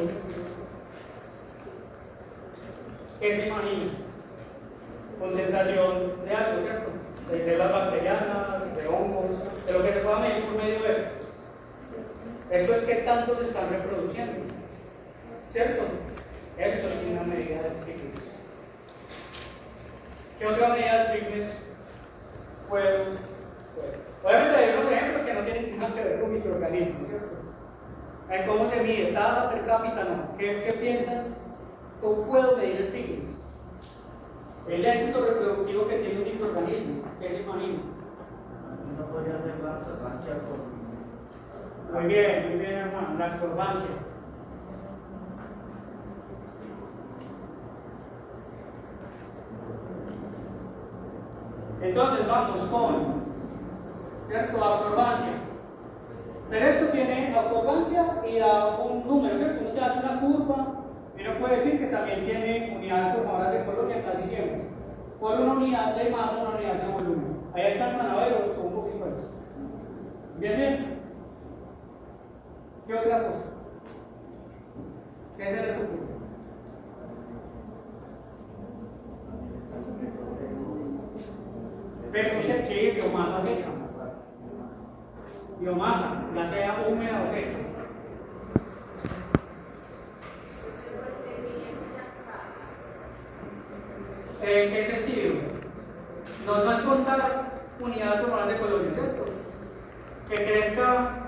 ¿qué se imagina? Concentración de algo, ¿cierto? De células bacterianas, de hongos, de lo que se pueda medir por medio de esto. Esto es que tanto se están reproduciendo, ¿cierto? Esto es una medida del fitness. ¿Qué otra medida del fitness puedo? Obviamente hay unos ejemplos que no tienen nada que ver con microorganismos, ¿cierto? En cómo se mide, tasa per cápita, no. ¿Qué piensan? ¿Cómo puedo medir el fitness? El éxito reproductivo que tiene un microorganismo, ¿qué se imagina? No podría hacer la observancia con... Muy bien, hermano, la absorbancia. Entonces vamos con, ¿cierto? Absorbancia. Pero esto tiene absorbancia y da un número, ¿cierto? Uno te hace una curva y uno puede decir que también tiene unidades formadoras de colonia casi siempre. Por una unidad de masa, una unidad de volumen. Ahí alcanzan a ver o un poquito eso. ¿Bien, bien? ¿Qué otra cosa? ¿Qué se le ocurre? Peso sí, biomasa seca. Biomasa, ya sea húmeda o seca. ¿En qué sentido? No es contar unidades formadas de colonia, ¿cierto? Que crezca.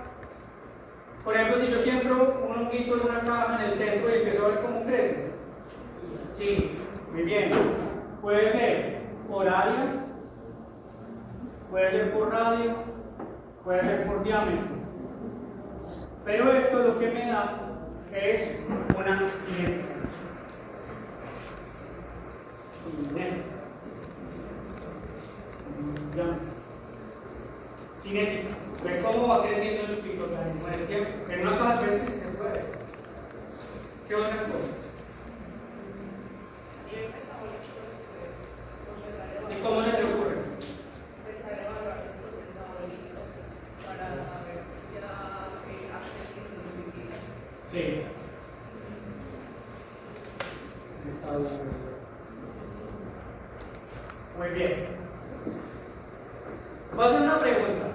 Por ejemplo, si yo siembro un honguito en una caja en el centro y empiezo a ver cómo crece. Sí, muy bien. Puede ser por área, puede ser por radio, puede ser por diámetro. Pero esto lo que me da es una simétrica. Cinética. Ve cómo va creciendo el microorganismo en el tiempo. En una caja verde se puede. ¿Qué otras cosas? ¿Y cómo le te ocurre? Sí. Muy bien. Voy a hacer una pregunta.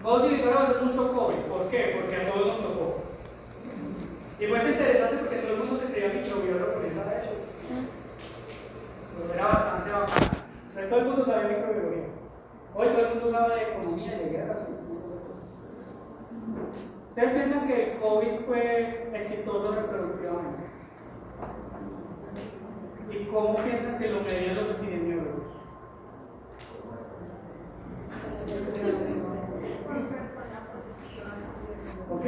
Vamos a utilizar a veces mucho COVID. ¿Por qué? Porque a todos nos tocó. Y fue interesante porque todo el mundo se creía microbiólogo por esa vez. Pues era bastante bacán. Entonces todo el mundo sabe microbiología. Hoy todo el mundo sabe de economía y de guerras y un montón de cosas. ¿Ustedes piensan que el COVID fue exitoso reproductivamente? ¿Y cómo piensan que lo medían los epidemiólogos? ¿Ok?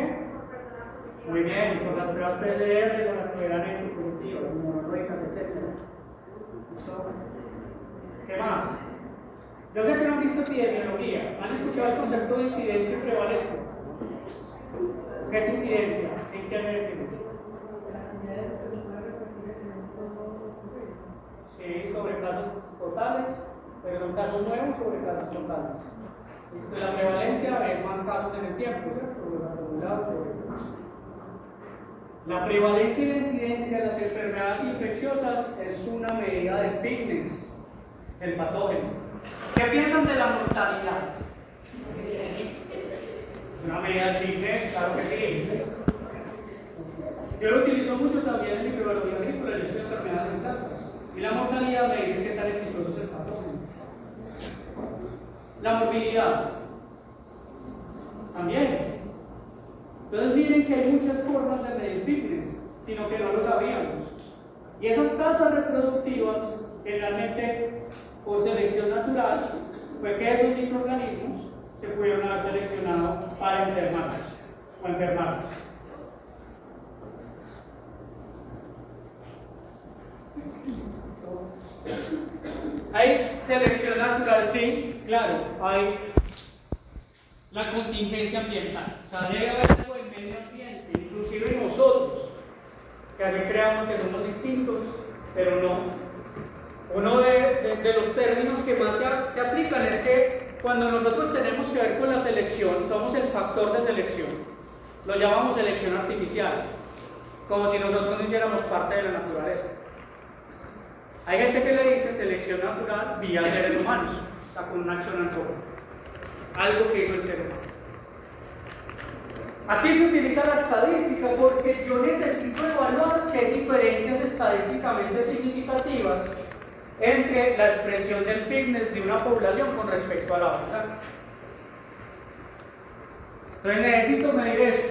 Muy bien, con las pruebas PCR, con las que eran hechos positivas, inmunológicas, etc. ¿Qué más? Yo sé que no han visto epidemiología. ¿Han escuchado el concepto de incidencia y prevalencia? ¿Qué es incidencia? ¿En qué me define? Sí, sobre casos totales, pero son casos nuevos sobre casos totales. La prevalencia es más casos en el tiempo, ¿cierto? poblado sobre todo. La prevalencia y la incidencia de las enfermedades infecciosas es una medida de fitness, el patógeno. ¿Qué piensan de la mortalidad? Una medida de fitness, claro que sí. Yo lo utilizo mucho también en microbiología agrícola, yo estoy enfermedades en plantas. Y la mortalidad me dice qué tan exitoso es el patógeno. La morbilidad también. Entonces miren que hay muchas formas de medir fitness, sino que no lo sabíamos. Y esas tasas reproductivas, generalmente por selección natural, fue que esos microorganismos se pudieron haber seleccionado para enfermarnos o enfermarnos. ¿Hay selección natural? Sí, claro, hay la contingencia ambiental. O sea, debe haber algo del medio ambiente, inclusive nosotros, que aquí creamos que somos distintos, pero no. Uno de los términos que más se aplican es que cuando nosotros tenemos que ver con la selección, somos el factor de selección. Lo llamamos selección artificial, como si nosotros no hiciéramos parte de la naturaleza. Hay gente que le dice selección natural vía seres humanos, o sea, con una acción antrópica. Algo que hizo el ser humano. Aquí se utiliza la estadística porque yo necesito evaluar si hay diferencias estadísticamente significativas entre la expresión del fitness de una población con respecto a la otra. Entonces necesito medir eso.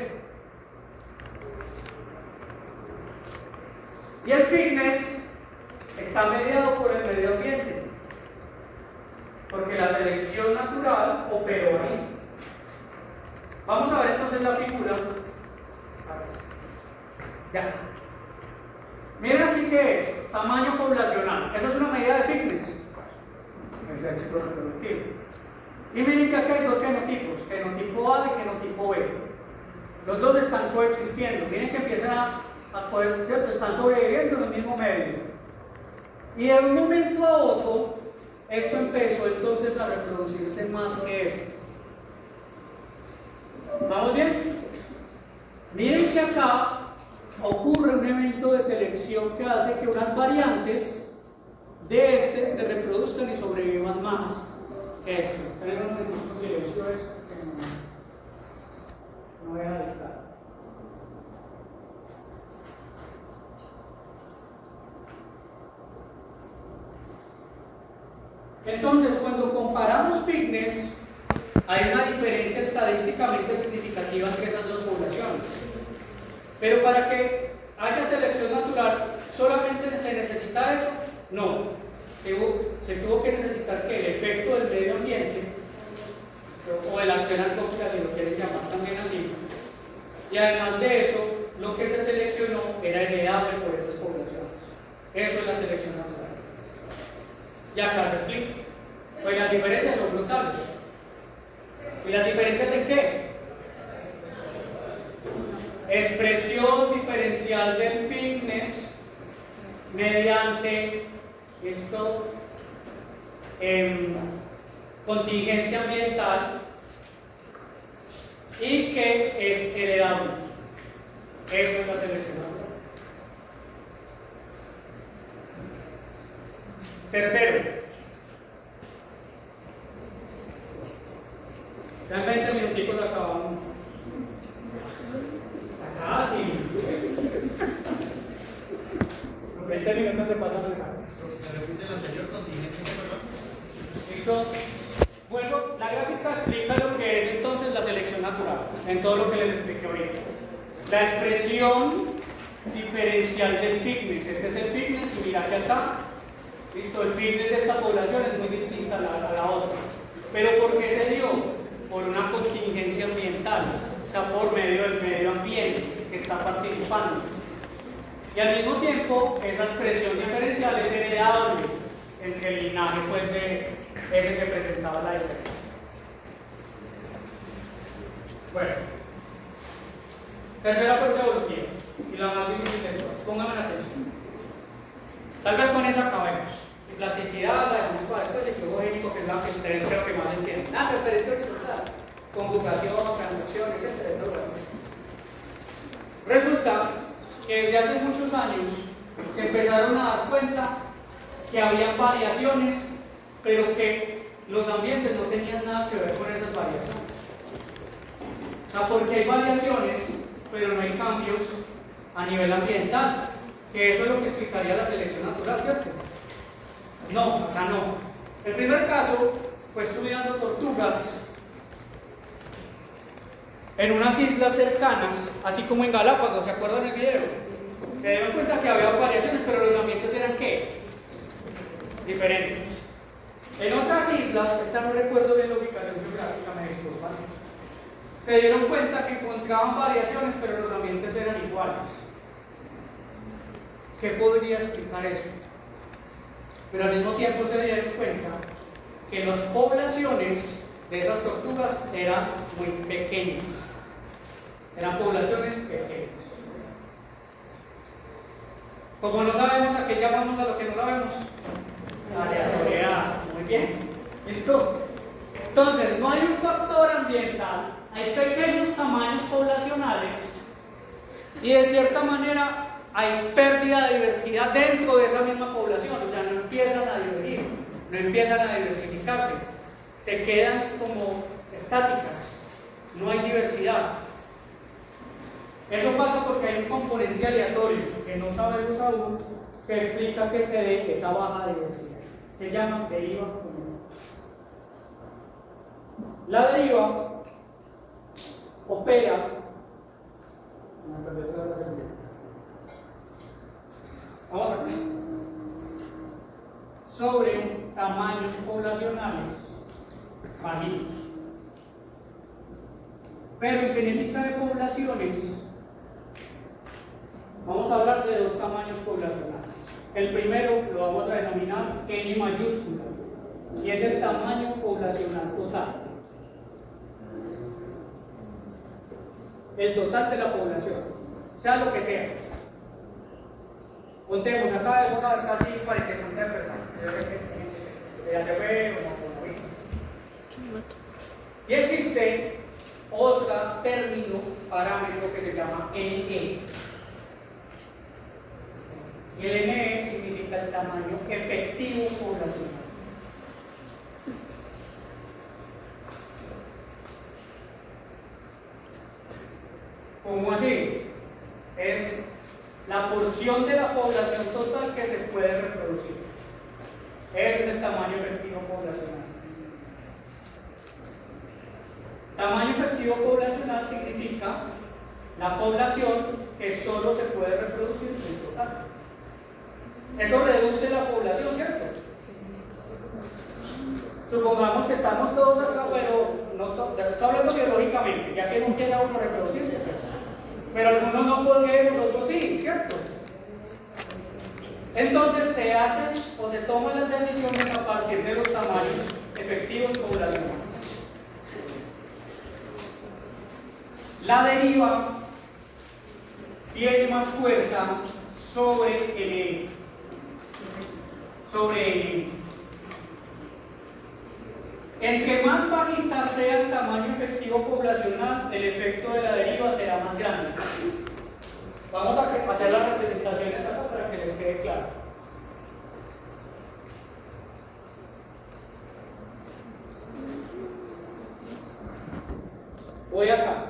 Y el fitness está mediado por el medio ambiente, porque la selección natural operó ahí. Vamos a ver entonces la figura. Ya. Miren aquí qué es, tamaño poblacional. Eso es una medida de fitness. Y miren que aquí hay dos genotipos, genotipo A y genotipo B. Los dos están coexistiendo. Miren que empiezan a poder, ¿cierto? Están sobreviviendo en el mismo medio. Y de un momento a otro, esto empezó entonces a reproducirse más que esto. ¿Vamos bien? Miren que acá ocurre un evento de selección que hace que unas variantes de este se reproduzcan y sobrevivan más que esto. Tenemos un silencio no voy a dictar. Entonces, cuando comparamos fitness, hay una diferencia estadísticamente significativa entre esas dos poblaciones. Pero para que haya selección natural, ¿solamente se necesita eso? No. Se tuvo que necesitar que el efecto del medio ambiente, o de la acción antrópica, si lo quieren llamar también así, y además de eso, lo que se seleccionó era heredable por estas poblaciones. Eso es la selección natural. Y acá se explica. Pues las diferencias son brutales. ¿Y las diferencias en qué? Expresión diferencial del fitness mediante esto, contingencia ambiental, y que es heredable. Eso es la selección natural. Tercero, ya en 20 minuticos acabamos. Ah, sí. 20 minutos se pasan el carro. ¿Me repite la anterior contingencia, perdón? ¿Listo? Bueno, la gráfica explica lo que es entonces la selección natural, en todo lo que les expliqué ahorita. La expresión diferencial del fitness. Este es el fitness y mira que acá, listo, el fitness de esta población es muy distinta a la otra. Pero ¿por qué se dio? Por una contingencia ambiental, o sea, por medio del medio ambiente que está participando. Y al mismo tiempo, esa expresión diferencial es heredable entre el linaje pues, de ese que presentaba la diferencia. Bueno, tercera fuerza evolutiva, y la más difícil de todas. Pónganme atención. Tal vez con eso acabemos. Plasticidad, la dejamos para después, el flujo génico, que es la que ustedes creo que más entienden. Transferencia horizontal, conjugación, transducción, etc. Resulta que desde hace muchos años se empezaron a dar cuenta que había variaciones, pero que los ambientes no tenían nada que ver con esas variaciones. O sea, porque hay variaciones, pero no hay cambios a nivel ambiental, que eso es lo que explicaría la selección natural, ¿cierto? No, acá no. El primer caso fue estudiando tortugas en unas islas cercanas, así como en Galápagos, ¿se acuerdan del video? Se dieron cuenta que había variaciones, pero los ambientes eran ¿qué? Diferentes. En otras islas, esta no recuerdo bien la ubicación geográfica, me disculpan, se dieron cuenta que encontraban variaciones, pero los ambientes eran iguales. ¿Qué podría explicar eso? Pero al mismo tiempo se dieron cuenta que las poblaciones de esas tortugas eran muy pequeñas. Eran poblaciones pequeñas. Como no sabemos a qué llamamos a lo que no sabemos, aleatoriedad. Muy bien. ¿Listo? Entonces, no hay un factor ambiental, hay pequeños tamaños poblacionales y de cierta manera hay pérdida de diversidad dentro de esa misma población, o sea, no empiezan a divergir, no empiezan a diversificarse, se quedan como estáticas, no hay diversidad. Eso pasa porque hay un componente aleatorio que no sabemos aún, que explica que se dé esa baja diversidad. Se llama deriva común. La deriva opera sobre tamaños poblacionales bajitos. Pero en genética de poblaciones vamos a hablar de dos tamaños poblacionales. El primero lo vamos a denominar N mayúscula y es el tamaño poblacional total. El total de la población, sea lo que sea. Contemos, acá debemos haber casi 43 personas. Ya se ve como vimos. Y existe otro término, parámetro que se llama NE. Y el NE significa el tamaño efectivo poblacional. ¿Cómo así? Es la porción de la población total que se puede reproducir. Ese es el tamaño efectivo poblacional. Tamaño efectivo poblacional significa la población que solo se puede reproducir en total. Eso reduce la población, ¿cierto? Supongamos que estamos todos acá, pero no estoy hablando biológicamente, ya que no quiera uno reproducirse. Pero algunos no podrían, otros sí, ¿cierto? Entonces se hacen o se toman las decisiones a partir de los tamaños efectivos poblacionales. La deriva tiene más fuerza sobre N. Entre más bajita sea el tamaño efectivo poblacional, el efecto de la deriva será más grande. Vamos a hacer las representaciones acá para que les quede claro. Voy acá.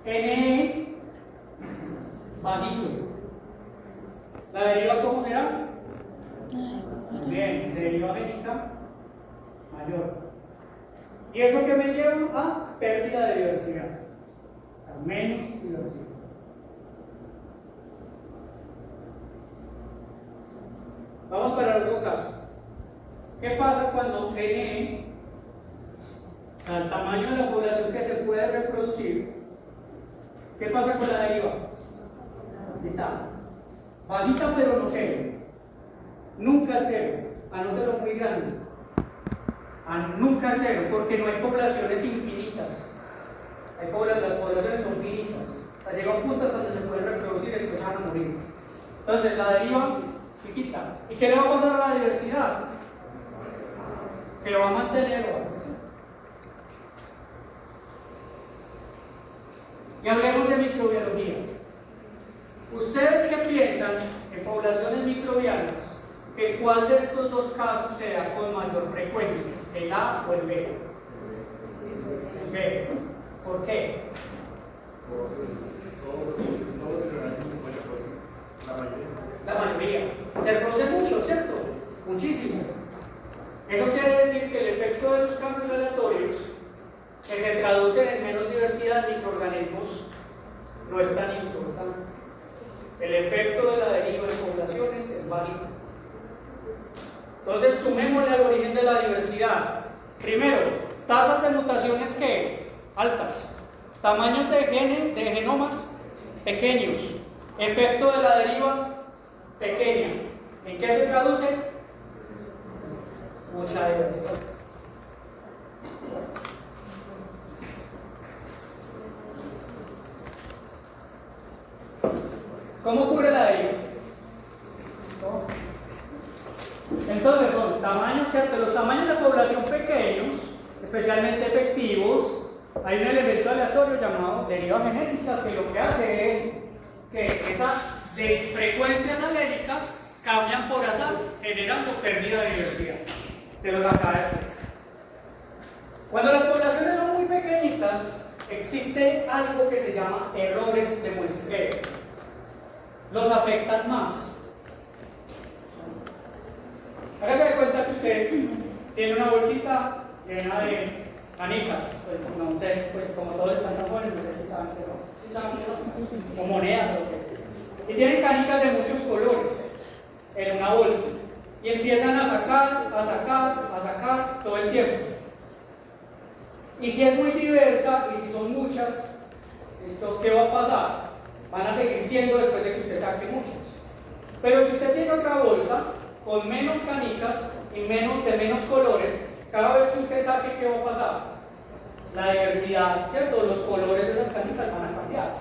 N bajito. ¿La deriva cómo será? Bien, deriva génica mayor. ¿Y eso que me lleva a pérdida de diversidad? A menos diversidad. Vamos para el otro caso. ¿Qué pasa cuando N, al tamaño de la población que se puede reproducir, qué pasa con la deriva? Bajita pero no cero. Nunca cero, anótelo muy grande. Nunca cero, porque no hay poblaciones infinitas. Las poblaciones son finitas. O sea, llega un punto hasta donde se pueden reproducir y después van a morir. Entonces la deriva chiquita. ¿Y qué le va a pasar a la diversidad? Se va a mantener o va a crecer. Y hablemos de microbiología. ¿Ustedes qué piensan en poblaciones microbianas? ¿Que cuál de estos dos casos se da con mayor frecuencia? ¿El A o el B? El B. ¿Por qué? La mayoría. Se reproduce mucho, ¿cierto? Muchísimo. Eso quiere decir que el efecto de esos cambios aleatorios, que se traducen en menos diversidad de microorganismos, no es tan importante. El efecto de la deriva de poblaciones es válido. Entonces, sumémosle al origen de la diversidad. Primero, tasas de mutaciones que altas, tamaños de genomas pequeños, efecto de la deriva pequeña. ¿En qué se traduce? Mucha diversidad. ¿Cómo ocurre la deriva? Entonces, son tamaños, ¿cierto? Los tamaños de la población pequeños, especialmente efectivos, hay un elemento aleatorio llamado deriva genética que lo que hace es que esas de frecuencias alérgicas cambian por azar, generando pérdida de diversidad. Se los acaba de ver. Cuando las poblaciones son muy pequeñitas, existe algo que se llama errores de muestreo. Los afectan más. Hágase de cuenta que usted tiene una bolsita llena de canicas, pues no sé, pues como todos están tan buenos, no sé si saben que no, o monedas o qué. Y tienen canicas de muchos colores en una bolsa y empiezan a sacar todo el tiempo. Y si es muy diversa y si son muchas, ¿esto qué va a pasar? Van a seguir siendo después de que usted saque muchas. Pero si usted tiene otra bolsa con menos canicas y de menos colores, cada vez que usted saque, ¿qué va a pasar? La diversidad, ¿cierto? Los colores de esas canicas van a cambiar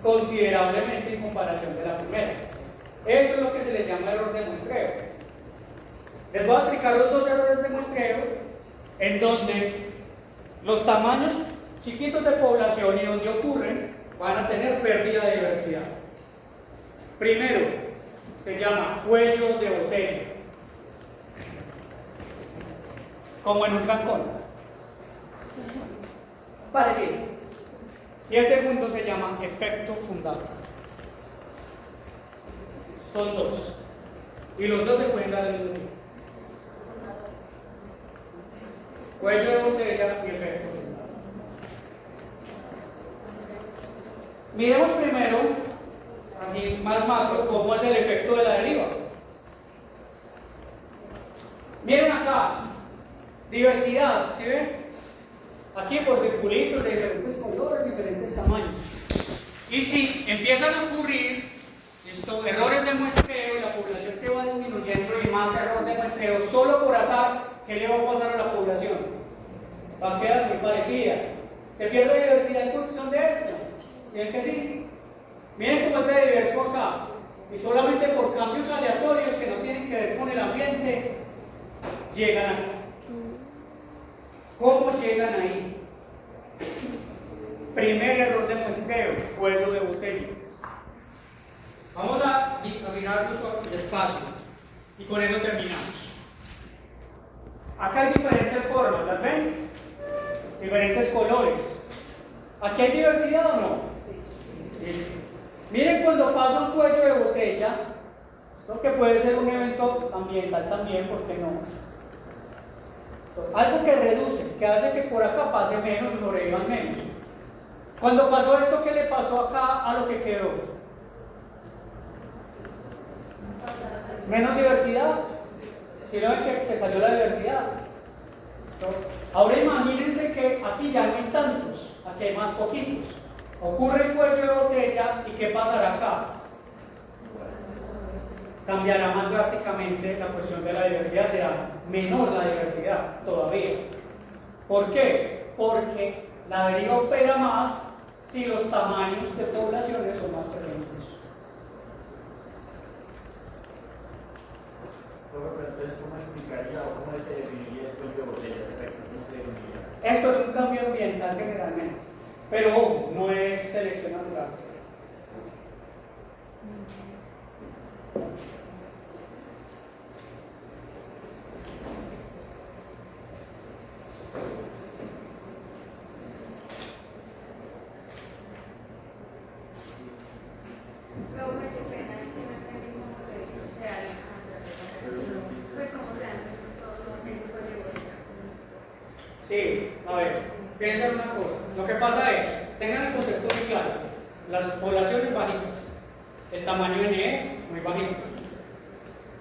considerablemente en comparación de la primera. Eso es lo que se le llama error de muestreo. Les voy a explicar los dos errores de muestreo en donde los tamaños chiquitos de población y donde ocurren van a tener pérdida de diversidad. Primero, se llama cuellos de botella, como en un trancón. Parecido. Y el segundo se llama efecto fundado. Son dos. Y los dos se pueden dar en el mismo. Cuello de botella y efecto fundado. Miremos primero, así más macro, cómo es el efecto de la deriva. Miren acá, diversidad, ¿sí ven? Aquí por circulitos de diferentes colores, diferentes tamaños. Y si empiezan a ocurrir errores de muestreo y la población se va disminuyendo y más errores de muestreo solo por azar, ¿qué le va a pasar a la población? Va a quedar muy parecida. ¿Se pierde diversidad en función de esto? ¿Sí ven que sí? Miren cómo es de diverso acá. Y solamente por cambios aleatorios que no tienen que ver con el ambiente, llegan acá. ¿Cómo llegan ahí? Primer error de muestreo, cuello de botella. Vamos a mirarlo despacio y con eso terminamos. Acá hay diferentes formas, ¿las ven? Diferentes colores. ¿Aquí hay diversidad o no? Sí. Miren cuando pasa un cuello de botella, esto que puede ser un evento ambiental también, ¿por qué no? Algo que reduce, que hace que por acá pase menos o sobrevivan menos. Cuando pasó esto, ¿qué le pasó acá a lo que quedó? Menos diversidad. ¿Sí lo ven que se cayó la diversidad? Ahora imagínense que aquí ya no hay tantos, aquí hay más poquitos. Ocurre el cuello de botella y ¿qué pasará acá? Cambiará más drásticamente la cuestión de la diversidad, será menor la diversidad todavía. ¿Por qué? Porque la deriva opera más si los tamaños de poblaciones son más pequeños. Entonces, ¿cómo explicaría o cómo se definiría el cuello de botella? ¿Cómo se definiría? Esto es un cambio ambiental generalmente. Pero ojo, no es selección natural. Sí, a ver, piensen una cosa. Lo que pasa es, tengan el concepto muy claro. Las poblaciones bajitas, el tamaño NE muy bajito.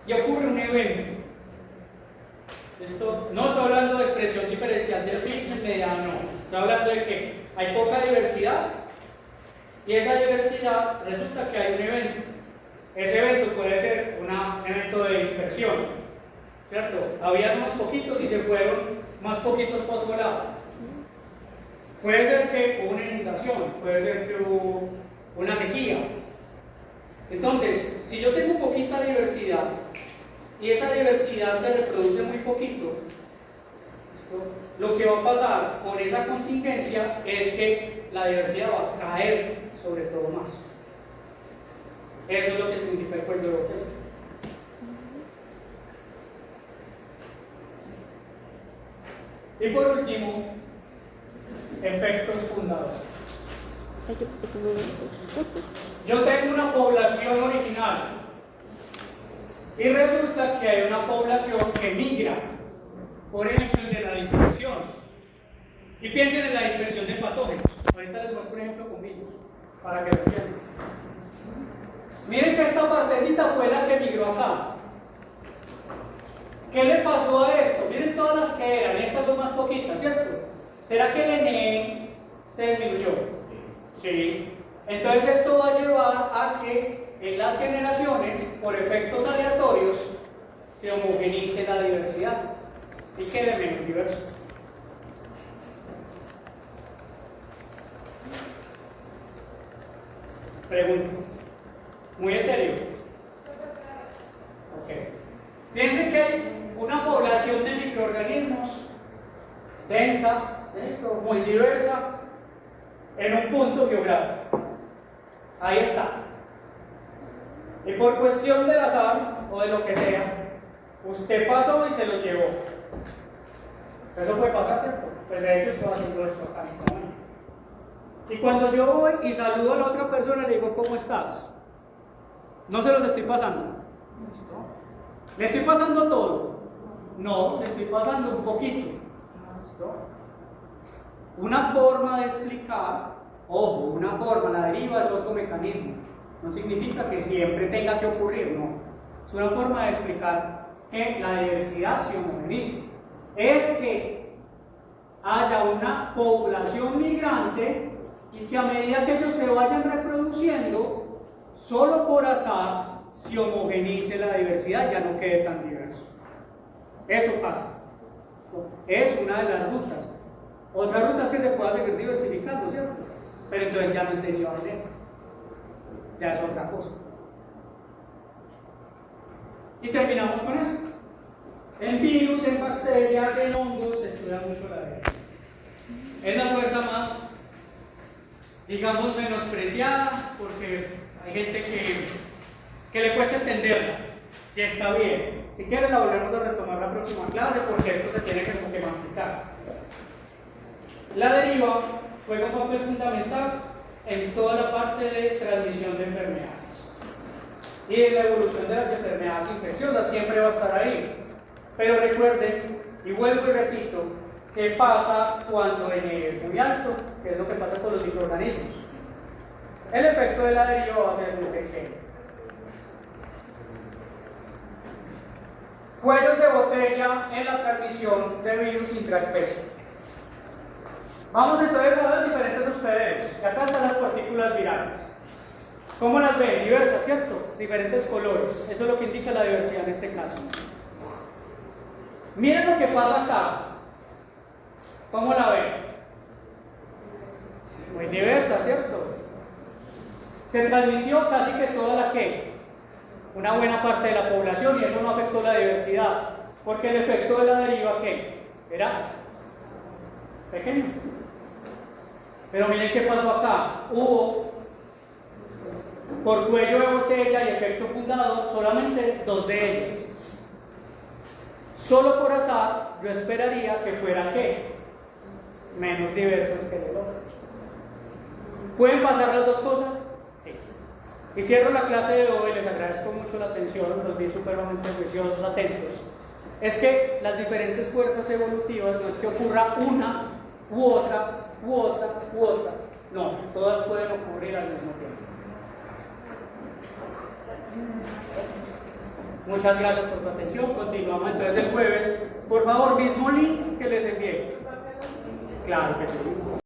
Y ocurre un evento. Esto, no estoy hablando de expresión diferencial del fitness mediano, no. Estoy hablando de que hay poca diversidad y esa diversidad resulta que hay un evento. Ese evento puede ser un evento de dispersión, ¿cierto? Había unos poquitos y se fueron más poquitos por otro lado. Puede ser que hubo una inundación, puede ser que hubo una sequía. Entonces, si yo tengo poquita diversidad y esa diversidad se reproduce muy poquito, ¿listo? Lo que va a pasar con esa contingencia es que la diversidad va a caer sobre todo más. Eso es lo que significa el cuello europeo. Y por último, efectos fundadores. Yo tengo una población original y resulta que hay una población que migra, por ejemplo, el de la dispersión. Y piensen en la dispersión de patógenos. Ahorita les muestro un ejemplo con virus, para que lo entiendan. Miren que esta partecita fue la que migró acá. ¿Qué le pasó a esto? Miren todas las que eran, estas son más poquitas, ¿cierto? ¿Será que el NE se disminuyó? Sí. Entonces esto va a llevar a que en las generaciones, por efectos aleatorios, se homogenice la diversidad y quede menos diverso. Preguntas. Muy etéreo. Ok. Piensen que hay una población de microorganismos densa, muy diversa, en un punto geográfico. Ahí está. Y por cuestión del azar o de lo que sea, usted pasó y se los llevó. Eso puede pasar, ¿cierto? Pues de hecho estoy haciendo esto acá en este momento. Y cuando yo voy y saludo a la otra persona, le digo, ¿cómo estás? No se los estoy pasando. ¿Listo? ¿Le estoy pasando todo? No, le estoy pasando un poquito. ¿Listo? Una forma de explicar, ojo, una forma, la deriva es otro mecanismo. No significa que siempre tenga que ocurrir, no. Es una forma de explicar que la diversidad se homogenice. Es que haya una población migrante y que a medida que ellos se vayan reproduciendo, solo por azar se homogenice la diversidad, ya no quede tan diverso. Eso pasa. Es una de las rutas. Otra ruta es que se pueda seguir diversificando, ¿cierto? Pero entonces ya no es derivada directa. Ya es otra cosa. Y terminamos con esto. En virus, en bacterias, en hongos, se estudia mucho la DNA. Es la fuerza más, digamos, menospreciada, porque hay gente que le cuesta entenderla, que está bien. Si quieren la volvemos a retomar la próxima clase, porque esto se tiene que masticar. La deriva juega un papel fundamental en toda la parte de transmisión de enfermedades. Y en la evolución de las enfermedades infecciosas siempre va a estar ahí. Pero recuerden, y vuelvo y repito, ¿qué pasa cuando N es muy alto? ¿Qué es lo que pasa con los microorganismos? El efecto de la deriva va a ser muy pequeño. Cuellos de botella en la transmisión de virus intraespecie. Vamos entonces a ver diferentes hospederos. Y acá están las partículas virales. ¿Cómo las ven? Diversas, ¿cierto? Diferentes colores. Eso es lo que indica la diversidad en este caso. Miren lo que pasa acá. ¿Cómo la ven? Muy diversa, ¿cierto? Se transmitió casi que toda la que, una buena parte de la población, y eso no afectó la diversidad, porque el efecto de la deriva, ¿qué? Era pequeño. Pero miren qué pasó acá. Hubo, por cuello de botella y efecto fundador, solamente 2 de ellas. Solo por azar, yo esperaría que fueran ¿qué? Menos diversas que el otro. ¿Pueden pasar las dos cosas? Sí. Y cierro la clase de hoy, les agradezco mucho la atención, los vi supremamente juiciosos, atentos. Es que las diferentes fuerzas evolutivas no es que ocurra una u otra, u otra, u otra. No, todas pueden ocurrir al mismo tiempo. Muchas gracias por su atención. Continuamos entonces el jueves. Por favor, mismo link que les envié. Claro que sí.